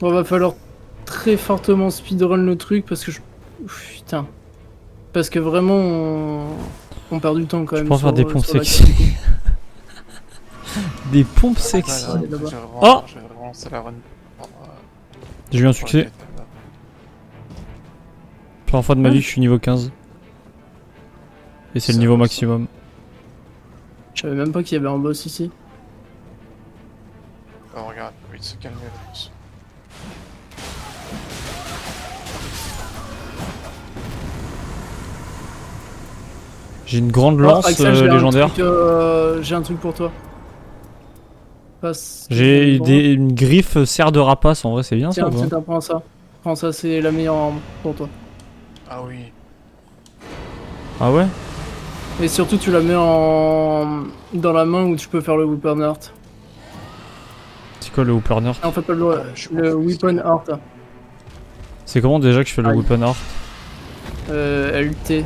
Bon, va falloir très fortement speedrun le truc parce que je... Ouf, putain. Parce que vraiment on perd du temps quand même. Je peux faire des pompes sur la sexy. qualité. Des pompes Ouais, sexy. ouais, là-bas. Oh j'ai relancé la run. J'ai eu un succès. Première fois de ma vie que je suis niveau 15. Et c'est le Ça niveau va, ça. maximum. Je savais même pas qu'il y avait un boss ici. Oh, regarde, il faut se calmer le boss. J'ai une grande lance Axel, j'ai légendaire. J'ai un truc pour toi. Passe. J'ai une griffe serre de rapace, en vrai c'est bien ça. Tiens, ou pas tiens, prends ça. Prends ça, c'est la meilleure arme pour toi. Ah oui. Ah ouais? Et surtout, tu la mets dans la main où tu peux faire le weapon art. C'est quoi le Hooper Nerd? En fait, pas je suis le confus, weapon art. C'est comment déjà que je fais le Aïe. weapon art? LT.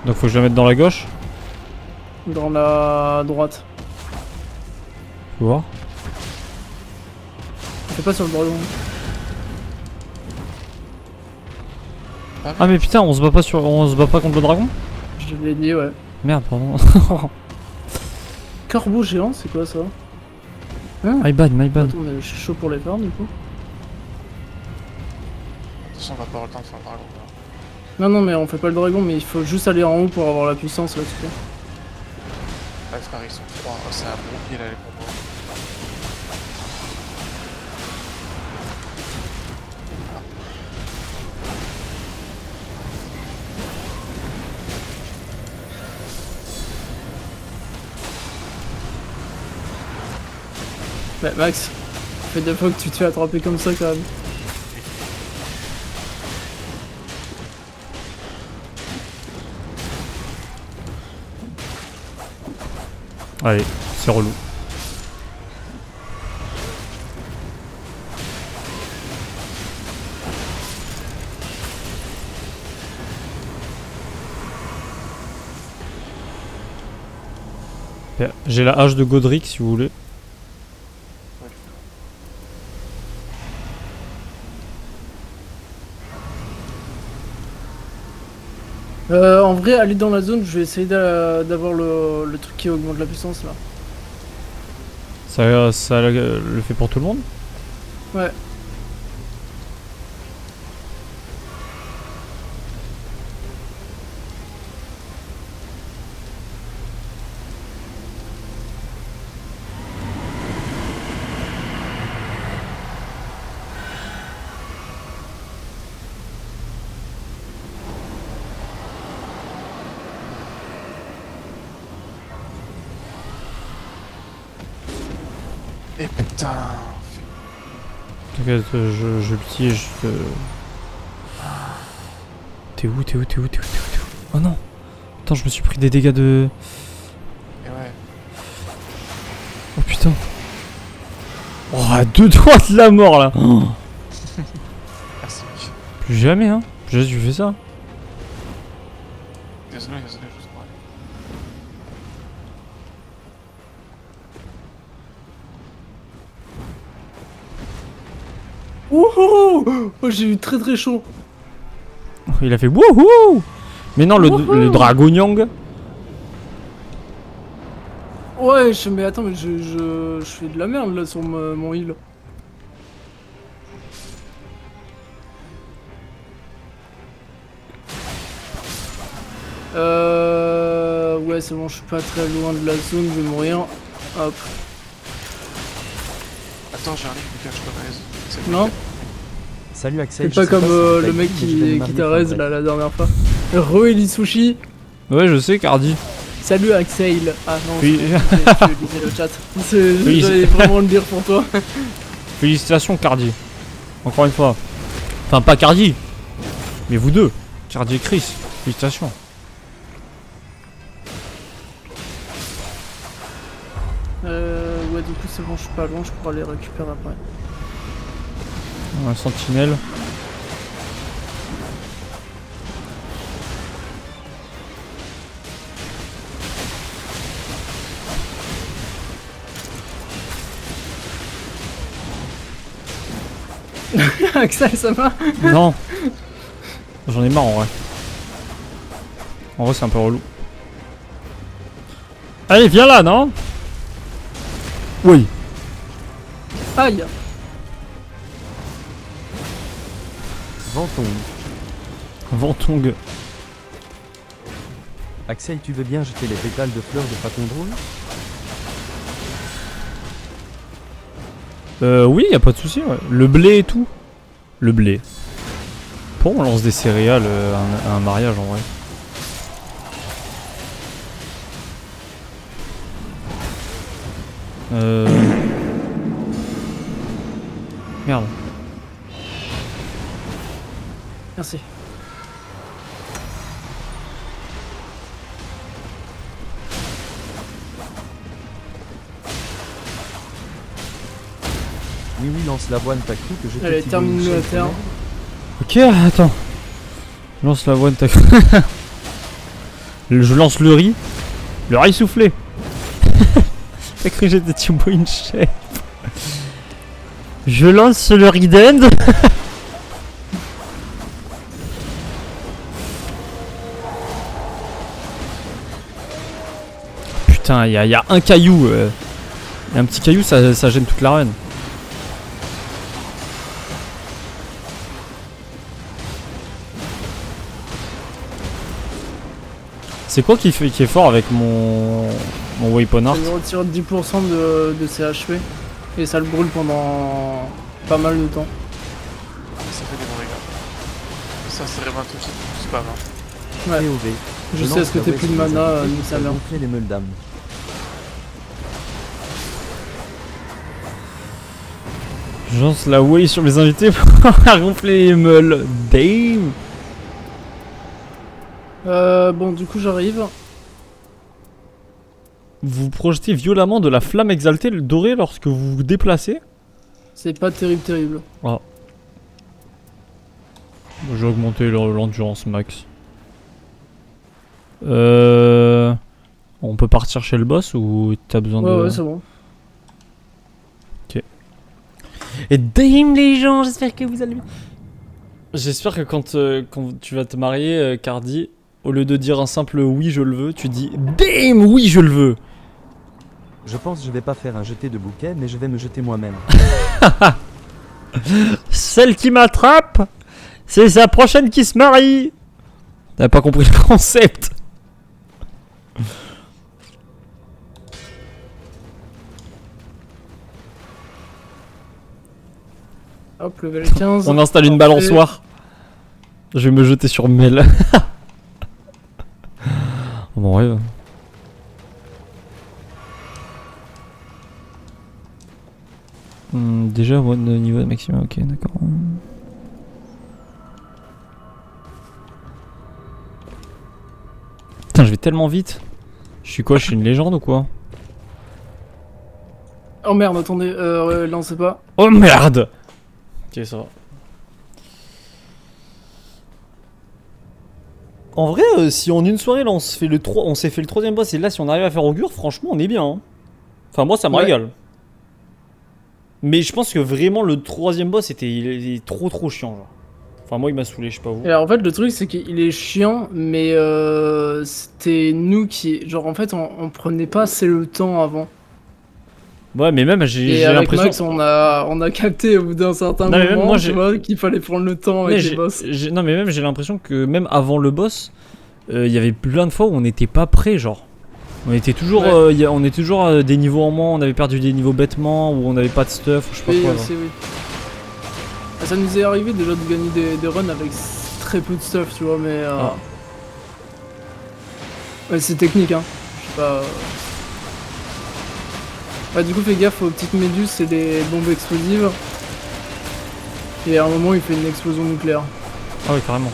Donc faut que je la mette dans la gauche? Dans la droite. Faut voir. Fais pas sur le dragon. Ah mais putain, on se bat pas contre le dragon? Je l'ai dit, ouais. Merde, pardon. Corbeau géant, c'est quoi ça? My bad, my bad. Attends, mais je suis chaud pour les faire du coup. De toute façon, on va pas avoir le temps de faire le dragon. Là. Non, non, mais on fait pas le dragon, mais il faut juste aller en haut pour avoir la puissance là, tu sais. Ouais, frère, ils sont 3. C'est un gros pied là, les combos. Bah, Max, ça fait 2 fois que tu te fais attraper comme ça quand même. Allez, c'est relou. J'ai la hache de Godric si vous voulez. En vrai, aller dans la zone, je vais essayer d'avoir le truc qui augmente la puissance là. Ça le fait pour tout le monde? Ouais. Et putain. T'inquiète, je piège. T'es où? Oh non! Attends, je me suis pris des dégâts de. Et ouais. Oh putain! Oh, à 2 doigts de la mort là! Oh, Merci. plus jamais, hein! Plus jamais tu fais ça! Désolé, juste pour aller. Wouhou! Oh, j'ai eu très très chaud. Il a fait wouhou! Mais non, Wouhou! le Dragonyang! Ouais, mais attends, mais je fais de la merde là sur mon heal. Ouais, c'est bon, je suis pas très loin de la zone, je vais mourir. Hop. Attends, j'arrive, Lucas, je te raise. C'est Non, Salut Axel. c'est pas je sais comme si tu le t'as mec dit, mais je vais me qui marier, t'a enfin, raise bref. là la dernière fois. Re Sushi. Ouais, je sais, Cardi. Salut Axel. Ah non, Oui. c'est bon, je lisais le chat. Oui, J'allais vraiment le dire pour toi. Félicitations, Cardi. Encore une fois. Enfin, pas Cardi, mais vous deux. Cardi et Chris. Félicitations. Ouais, du coup, c'est bon, je suis pas loin, je pourrais les récupérer après. Un sentinelle. Axel, ça va? Non. J'en ai marre en vrai. En vrai, c'est un peu relou. Allez, viens là, non? Oui. Aïe! Venton. Ventong. Axel, tu veux bien jeter les pétales de fleurs de façon drôle? Oui, y a pas de souci. Ouais. Le blé et tout. Le blé. Pourquoi on lance des céréales à un mariage en vrai? Merde. Merci. Oui, lance l'avoine, t'as cru que j'étais Allez, Thibaut termine-le à Michel terre. Ok, attends. Je lance l'avoine, tac. Je lance le riz. Le riz soufflé. T'as cru que j'étais Thibaut InShape. Je lance le riz d'Inde. Putain, y a un caillou. Y a un petit caillou, ça gêne toute l'arène. C'est quoi qui est fort avec mon weapon art? Ça lui retire 10% de ses HP. Et ça le brûle pendant pas mal de temps. Ça fait des bons dégâts. Ça, c'est vraiment tout, c'est pas mal. Ouais. POV. Je sais, est-ce que t'es plus de mana, ni sa mère. Gonfler les meules d'âme. Je lance la way sur mes invités pour gonfler les meules. Damn. Bon, du coup, j'arrive. Vous projetez violemment de la flamme exaltée dorée lorsque vous vous déplacez. C'est pas terrible. J'ai augmenté l'endurance max. On peut partir chez le boss ou t'as besoin de... Ouais, c'est bon. Et damn les gens, j'espère que vous allez bien. J'espère que quand tu vas te marier, Cardi, au lieu de dire un simple oui je le veux, tu dis damn oui je le veux. Je pense que je vais pas faire un jeté de bouquet, mais je vais me jeter moi-même. Celle qui m'attrape, c'est sa prochaine qui se marie. T'as pas compris le concept. Hop, level 15. On installe une balançoire. Je vais me jeter sur Mel. Bon rêve. Déjà one de niveau maximum, ok d'accord. Putain je vais tellement vite. Je suis quoi, je suis une légende ou quoi? Oh merde, attendez, lancez pas. Oh merde. Ok ça va. En vrai, si en une soirée là on s'est fait le troisième boss et là si on arrive à faire augure, franchement on est bien. Hein. Enfin moi ça me Ouais. régale. Mais je pense que vraiment le troisième boss il est trop chiant genre. Enfin moi il m'a saoulé, je sais pas vous. Et alors, en fait, le truc, c'est qu'il est chiant, mais c'était nous qui. Genre, en fait, on prenait pas assez le temps avant. Ouais mais même Et j'ai avec Max, l'impression... on a capté au bout d'un certain Non, mais même moment, moi, tu j'ai- vois, qu'il fallait prendre le temps avec les boss. Non mais même j'ai l'impression que même avant le boss, il y avait plein de fois où on n'était pas prêt, genre. On était toujours, Ouais. on est toujours des niveaux en moins, on avait perdu des niveaux bêtement, ou on n'avait pas de stuff, ou je sais pas Oui, quoi. genre. oui. Ah, ça nous est arrivé déjà de gagner des runs avec très peu de stuff, tu vois, mais. Ah. Ouais, c'est technique, hein. Je sais pas. Ouais, du coup, fais gaffe aux petites méduses, c'est des bombes explosives. Et à un moment, il fait une explosion nucléaire. Ah ouais, carrément.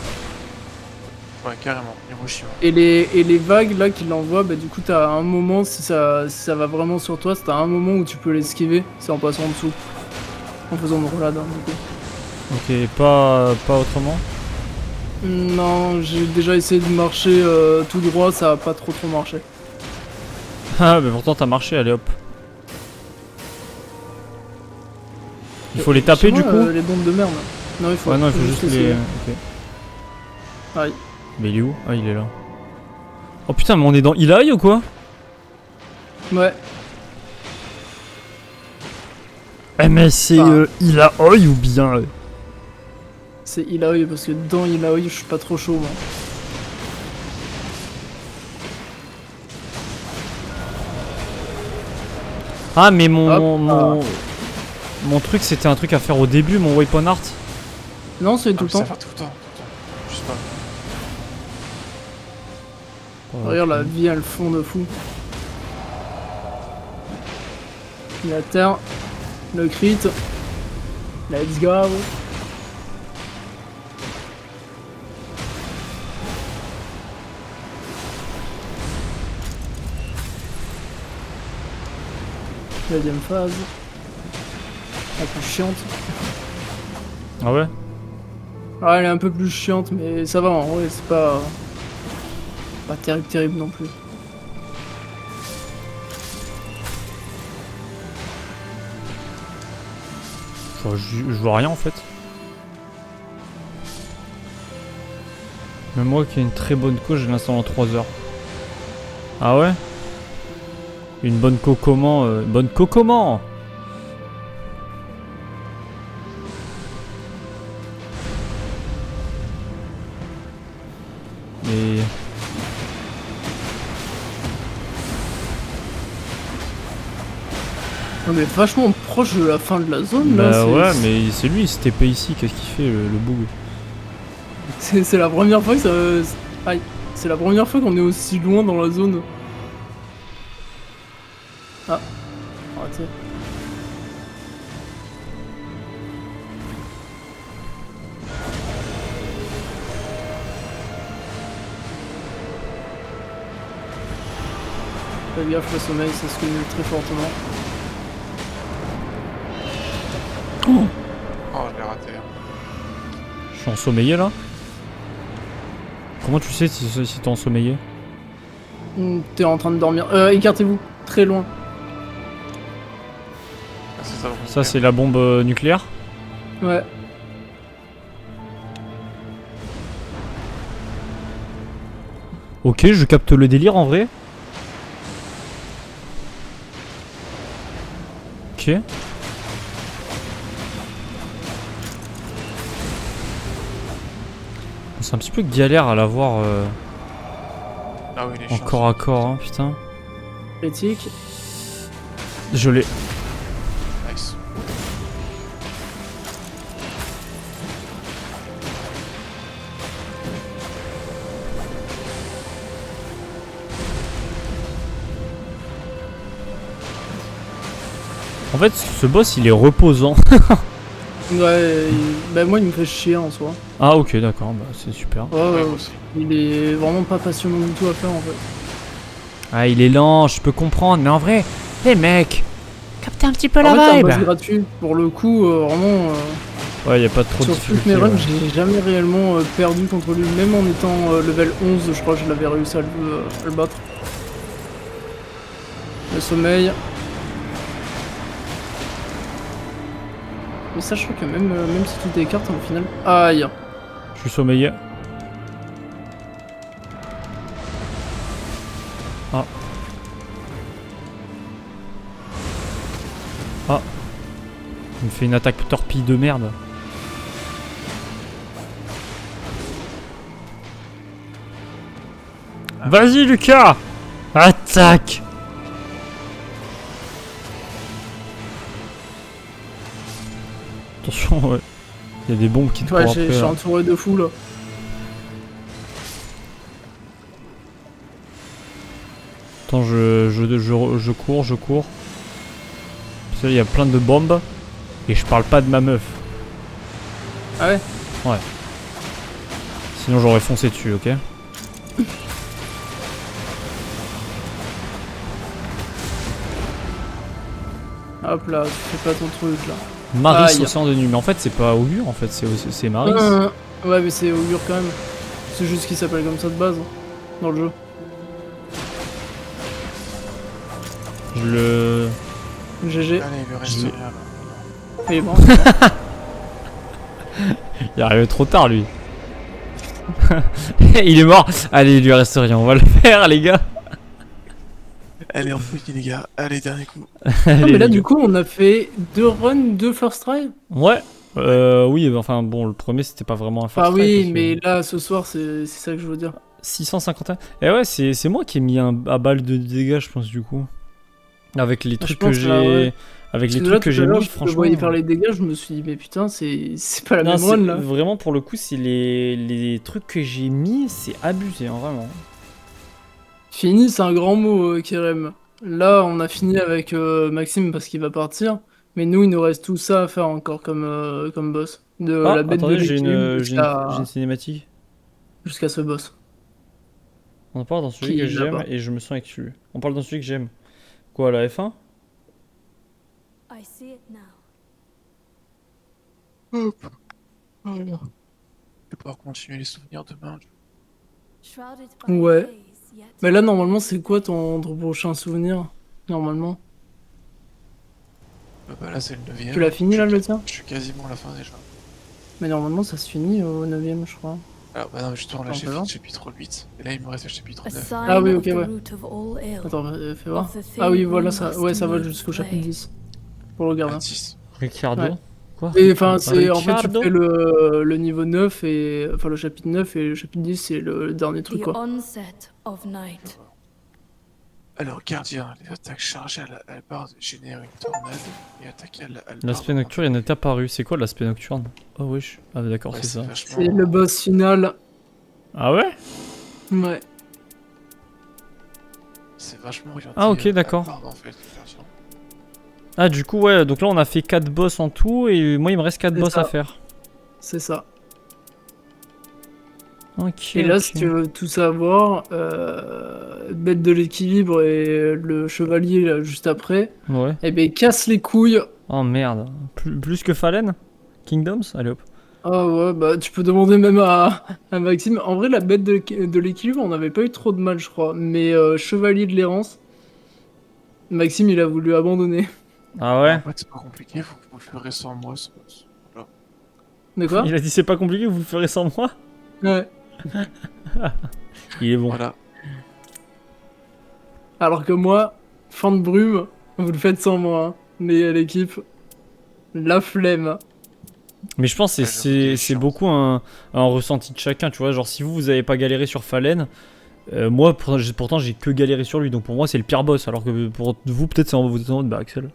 Ouais, carrément, Hiroshima. Et les vagues là qu'il envoie, bah du coup t'as un moment, si ça va vraiment sur toi, t'as un moment où tu peux l'esquiver, c'est en passant en dessous. En faisant une roulade, hein, du coup. Ok, pas autrement. Non, j'ai déjà essayé de marcher tout droit, ça a pas trop marché. Ah, mais pourtant t'as marché, allez hop. Il faut les taper Chez du moi, coup. les bombes de merde. Non, il faut, Ouais, non, il faut juste les. essayer. Ok. Aïe. Mais il est où? Ah, il est là. Oh putain, mais on est dans Eli ou quoi? Ouais, Eh, mais c'est Ah. Ilaoi ou bien. c'est Ilaoi parce que dans Ilaoi, je suis pas trop chaud moi. Ah, mais Hop, mon truc c'était un truc à faire au début, mon weapon art. Non, c'est Ah, tout mais le ça temps. va tout le temps. Je sais pas. Regarde, la vie, elle fond de fou. La terre, le crit. Let's go. Deuxième phase. La plus chiante. Ah ouais? Ah, elle est un peu plus chiante, mais ça va en vrai, c'est pas. Pas terrible non plus. Je vois rien en fait. Même moi qui ai une très bonne co, je l'installe en 3 heures. Ah ouais? Une bonne co comment? Bonne co comment? Et... On est vachement proche de la fin de la zone là. Bah c'est- ouais, mais c'est lui, il s'est TP ici, qu'est-ce qu'il fait le bug? C'est la première fois que ça. Aïe. C'est la première fois qu'on est aussi loin dans la zone. Ah. Raté. Fais gaffe, le sommeil, ça se cumule très fortement. Oh, je l'ai raté. Je suis ensommeillé là? Comment tu sais si t'es ensommeillé? T'es en train de dormir. Écartez-vous, très loin. Ah, c'est ça, le Ça c'est la bombe nucléaire? Ouais. Ok, je capte le délire en vrai. Ok. C'est un petit peu galère à l'avoir Ah oui, les en chances. corps à corps, hein, putain. Critique. Je l'ai. Nice. En fait, ce boss il est reposant. Ouais, bah moi il me fait chier en soi. Ah ok, d'accord, bah c'est super. Ouais, Ouais, moi aussi. il est vraiment pas passionnant du tout à faire en fait. Ah, il est lent, je peux comprendre, mais en vrai, les mecs, captez un petit peu En la fait, c'est un vibe. boss gratuit. Pour le coup, vraiment, Ouais, y a pas trop de sur toutes difficultés. mes runs, Ouais. j'ai jamais réellement perdu contre lui. Même en étant level 11, je crois que je l'avais réussi à le battre. Le sommeil. Mais ça, je crois que même si tu t'écartes, au final. Aïe! Je suis sommeillé. Ah. Ah. Il me fait une attaque torpille de merde. Vas-y Lucas. Attaque. Attention, ouais. Il y a des bombes qui te Ouais, courent je après. suis Là. entouré de fou là. Attends, je cours, je cours. Parce que là, il y a plein de bombes. Et je parle pas de ma meuf. Ah ouais? Sinon j'aurais foncé dessus, ok? Hop là, tu fais pas ton truc là. Maris Aïe. Océan de nuit. Mais en fait, c'est pas Augure, en fait, c'est Maris. Ouais, mais c'est augure quand même. C'est juste qu'il s'appelle comme ça de base, dans le jeu. Je le. GG. Allez, il lui reste Je- rien là. Il est bon. Il est arrivé trop tard, lui. Il est mort. Allez, il lui reste rien. On va le faire, les gars. Allez, on fouille les gars. Allez, dernier coup. Ah, Allez, mais là, les du gars. coup, on a fait 2 runs, 2 first try. Ouais. Oui, enfin bon, le premier c'était pas vraiment un first Ah try, oui, parce que- mais là, ce soir, c'est ça que je veux dire. 651. Et ouais, c'est moi qui ai mis un à balle de dégâts, je pense, du coup. Avec les Ah, je trucs que pense, j'ai. là, ouais. Avec Parce les que là, trucs que tout à j'ai l'heure, mis, je te franchement. voyais faire les dégâts, je me suis dit, mais putain, c'est pas la Non, même c'est- run là. Vraiment, pour le coup, c'est les trucs que j'ai mis, c'est abusé, hein, vraiment. Fini, c'est un grand mot, Kerem. Là, on a fini avec Maxime parce qu'il va partir. Mais nous, il nous reste tout ça à faire encore comme boss. De Ah, la bête attendez, de l'équilibre j'ai une cinématique. jusqu'à ce boss. On parle dans celui Qui que est j'aime là-bas. et je me sens exclu. On parle dans celui que j'aime. Quoi, la F1? I see it now. Je vais pouvoir continuer les souvenirs demain. Shrouded by Ouais. haze, yet Mais là, normalement, c'est quoi ton prochain souvenir? Normalement. Bah là, c'est le 9ème. Tu l'as fini là, le tien? Je suis quasiment à la fin déjà. Mais normalement, ça se finit au 9ème, je crois. Alors, bah non, mais justement, là, Attends, j'ai fais fait voir. le chapitre 8. Et là, il me reste le chapitre a 9. sign Ah oui, of ok, the ouais. root of all ill. Attends, fais voir. Of the thing Ah oui, we voilà, ça, must ouais, ça va move jusqu'au away. chapitre 10. Pour le Ah, gardien. 10. Ricardo? Ouais. Quoi? Et enfin, c'est en fait, tu Ricardo fais le niveau 9 et enfin le chapitre 9 et le chapitre 10, c'est le dernier truc The quoi. onset of night. Alors, gardien, les attaques chargées à la hallebarde génèrent une tornade et attaquer à la hallebarde. L'aspect nocturne est apparu. C'est quoi l'aspect nocturne? Oh wesh. Ah d'accord, Ouais, c'est ça. vachement- C'est le boss final. Ah ouais? Ouais. C'est vachement orienté. Ah, ok, d'accord. hallebarde, en fait, gardien. Ah du coup ouais, donc là on a fait 4 boss en tout et moi il me reste 4 C'est boss ça. à faire. C'est ça. Ok. Et là, ok. si tu veux tout savoir, bête de l'équilibre et le chevalier là, juste après, Ouais. eh ben casse les couilles. Oh merde. Plus que Fallen? Kingdoms? Allez hop. Ah ouais, bah tu peux demander même à Maxime. En vrai, la bête de l'équilibre, on n'avait pas eu trop de mal, je crois. Mais chevalier de l'errance, Maxime, il a voulu abandonner. Ah ouais? En fait, c'est pas compliqué, vous le ferez sans moi, ce boss. De quoi? Il a dit c'est pas compliqué, vous le ferez sans moi? Ouais. Il est bon. Voilà. Alors que moi, fin de brume, vous le faites sans moi. Hein. Mais l'équipe, la flemme. Mais je pense que Ouais, c'est chiant. beaucoup un ressenti de chacun, tu vois. Genre si vous avez pas galéré sur Fallen, moi pourtant j'ai que galéré sur lui, donc pour moi c'est le pire boss. Alors que pour vous peut-être c'est en vous disant bah Axel.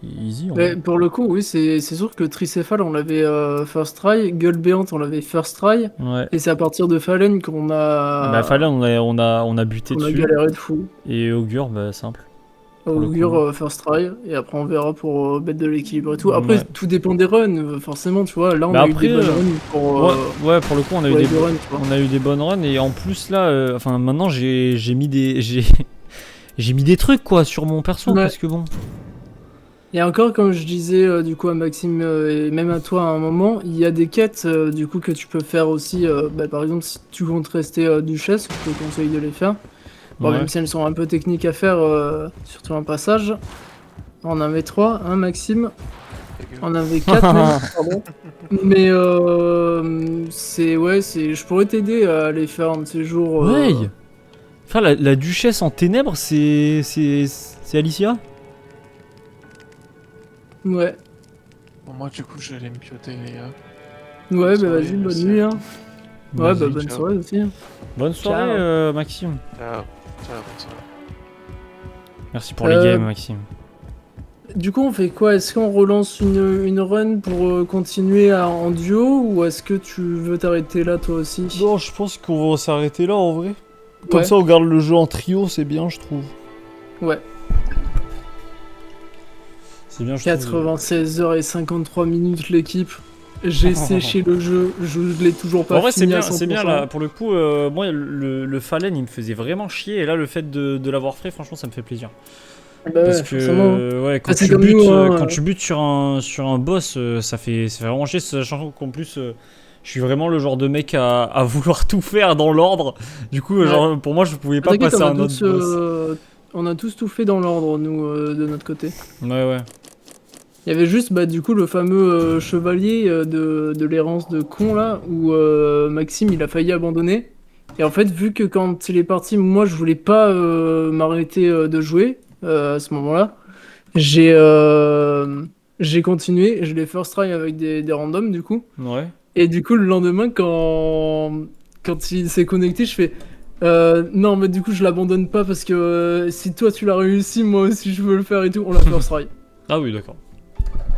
Easy en Mais vrai. pour le coup, oui, c'est sûr que Tricéphale, on l'avait first try. Gueule béante, on l'avait first try. Ouais. Et c'est à partir de Fallen qu'on a. Bah Fallen on a buté on a dessus. galéré de fou. Et Augure bah simple. le Augure coup. first try. Et après, on verra pour bête de l'équilibre et tout. Après, Ouais. tout dépend des runs, forcément, tu vois. Là, on Bah a après, eu des bonnes runs pour. Ouais, pour le coup on a eu pour les des deux runs, tu vois. on a eu des bonnes runs et en plus là enfin maintenant j'ai mis des j'ai mis des trucs quoi sur mon perso Ouais. parce que bon. Et encore, comme je disais du coup à Maxime et même à toi à un moment, il y a des quêtes du coup que tu peux faire aussi. Bah, par exemple, si tu comptes rester duchesse, je te conseille de les faire. Bon, Ouais. même si elles sont un peu techniques à faire, surtout un passage. On en avait 3, hein, Maxime. On en avait 4 même, pardon. Mais c'est ouais, je pourrais t'aider à les faire un de ces jours. Ouais. Frère, la duchesse en ténèbres, c'est Alicia? Ouais. Bon, moi, du coup, j'allais me pioter, les gars. Ouais, Ça bah va, vas-y, bonne c'est- nuit. Hein. Ouais, bah Vas-y. bonne ciao. soirée aussi. Bonne soirée, Ciao. Maxime. Ciao. Ciao, bonne soirée. Merci pour les games, Maxime. Du coup, on fait quoi? Est-ce qu'on relance une run pour continuer en duo ou est-ce que tu veux t'arrêter là toi aussi? Non, je pense qu'on va s'arrêter là en vrai. Comme Ouais. ça, on garde le jeu en trio, c'est bien, je trouve. Ouais. C'est bien, je trouve. 96h53 l'équipe. J'ai séché le jeu, je l'ai toujours pas En vrai, c'est fini bien, à c'est bien 100%. là. Pour le coup, moi, le Fallen, il me faisait vraiment chier. Et là, le fait de l'avoir fait, franchement, ça me fait plaisir. Bah Parce ouais, que, forcément. ouais, quand, Ah, c'est tu comme butes, nous, hein, quand tu butes sur un boss, ça fait vraiment chier. Sachant qu'en plus, je suis vraiment le genre de mec à vouloir tout faire dans l'ordre. Du coup, Ouais. genre, pour moi, je pouvais pas T'inquiète, passer à un autre boss. on a tous tout fait dans l'ordre, nous, de notre côté. Ouais, ouais. Il y avait juste, bah, du coup, le fameux chevalier de l'errance de con, là, où Maxime, il a failli abandonner. Et en fait, vu que quand il est parti, moi, je voulais pas m'arrêter de jouer à ce moment-là, j'ai j'ai continué, je l'ai first try avec des randoms, du coup. Ouais. Et du coup, le lendemain, quand il s'est connecté, je fais non, mais du coup, je l'abandonne pas parce que si toi tu l'as réussi, moi aussi je veux le faire et tout. On l'a first try. Ah oui, d'accord.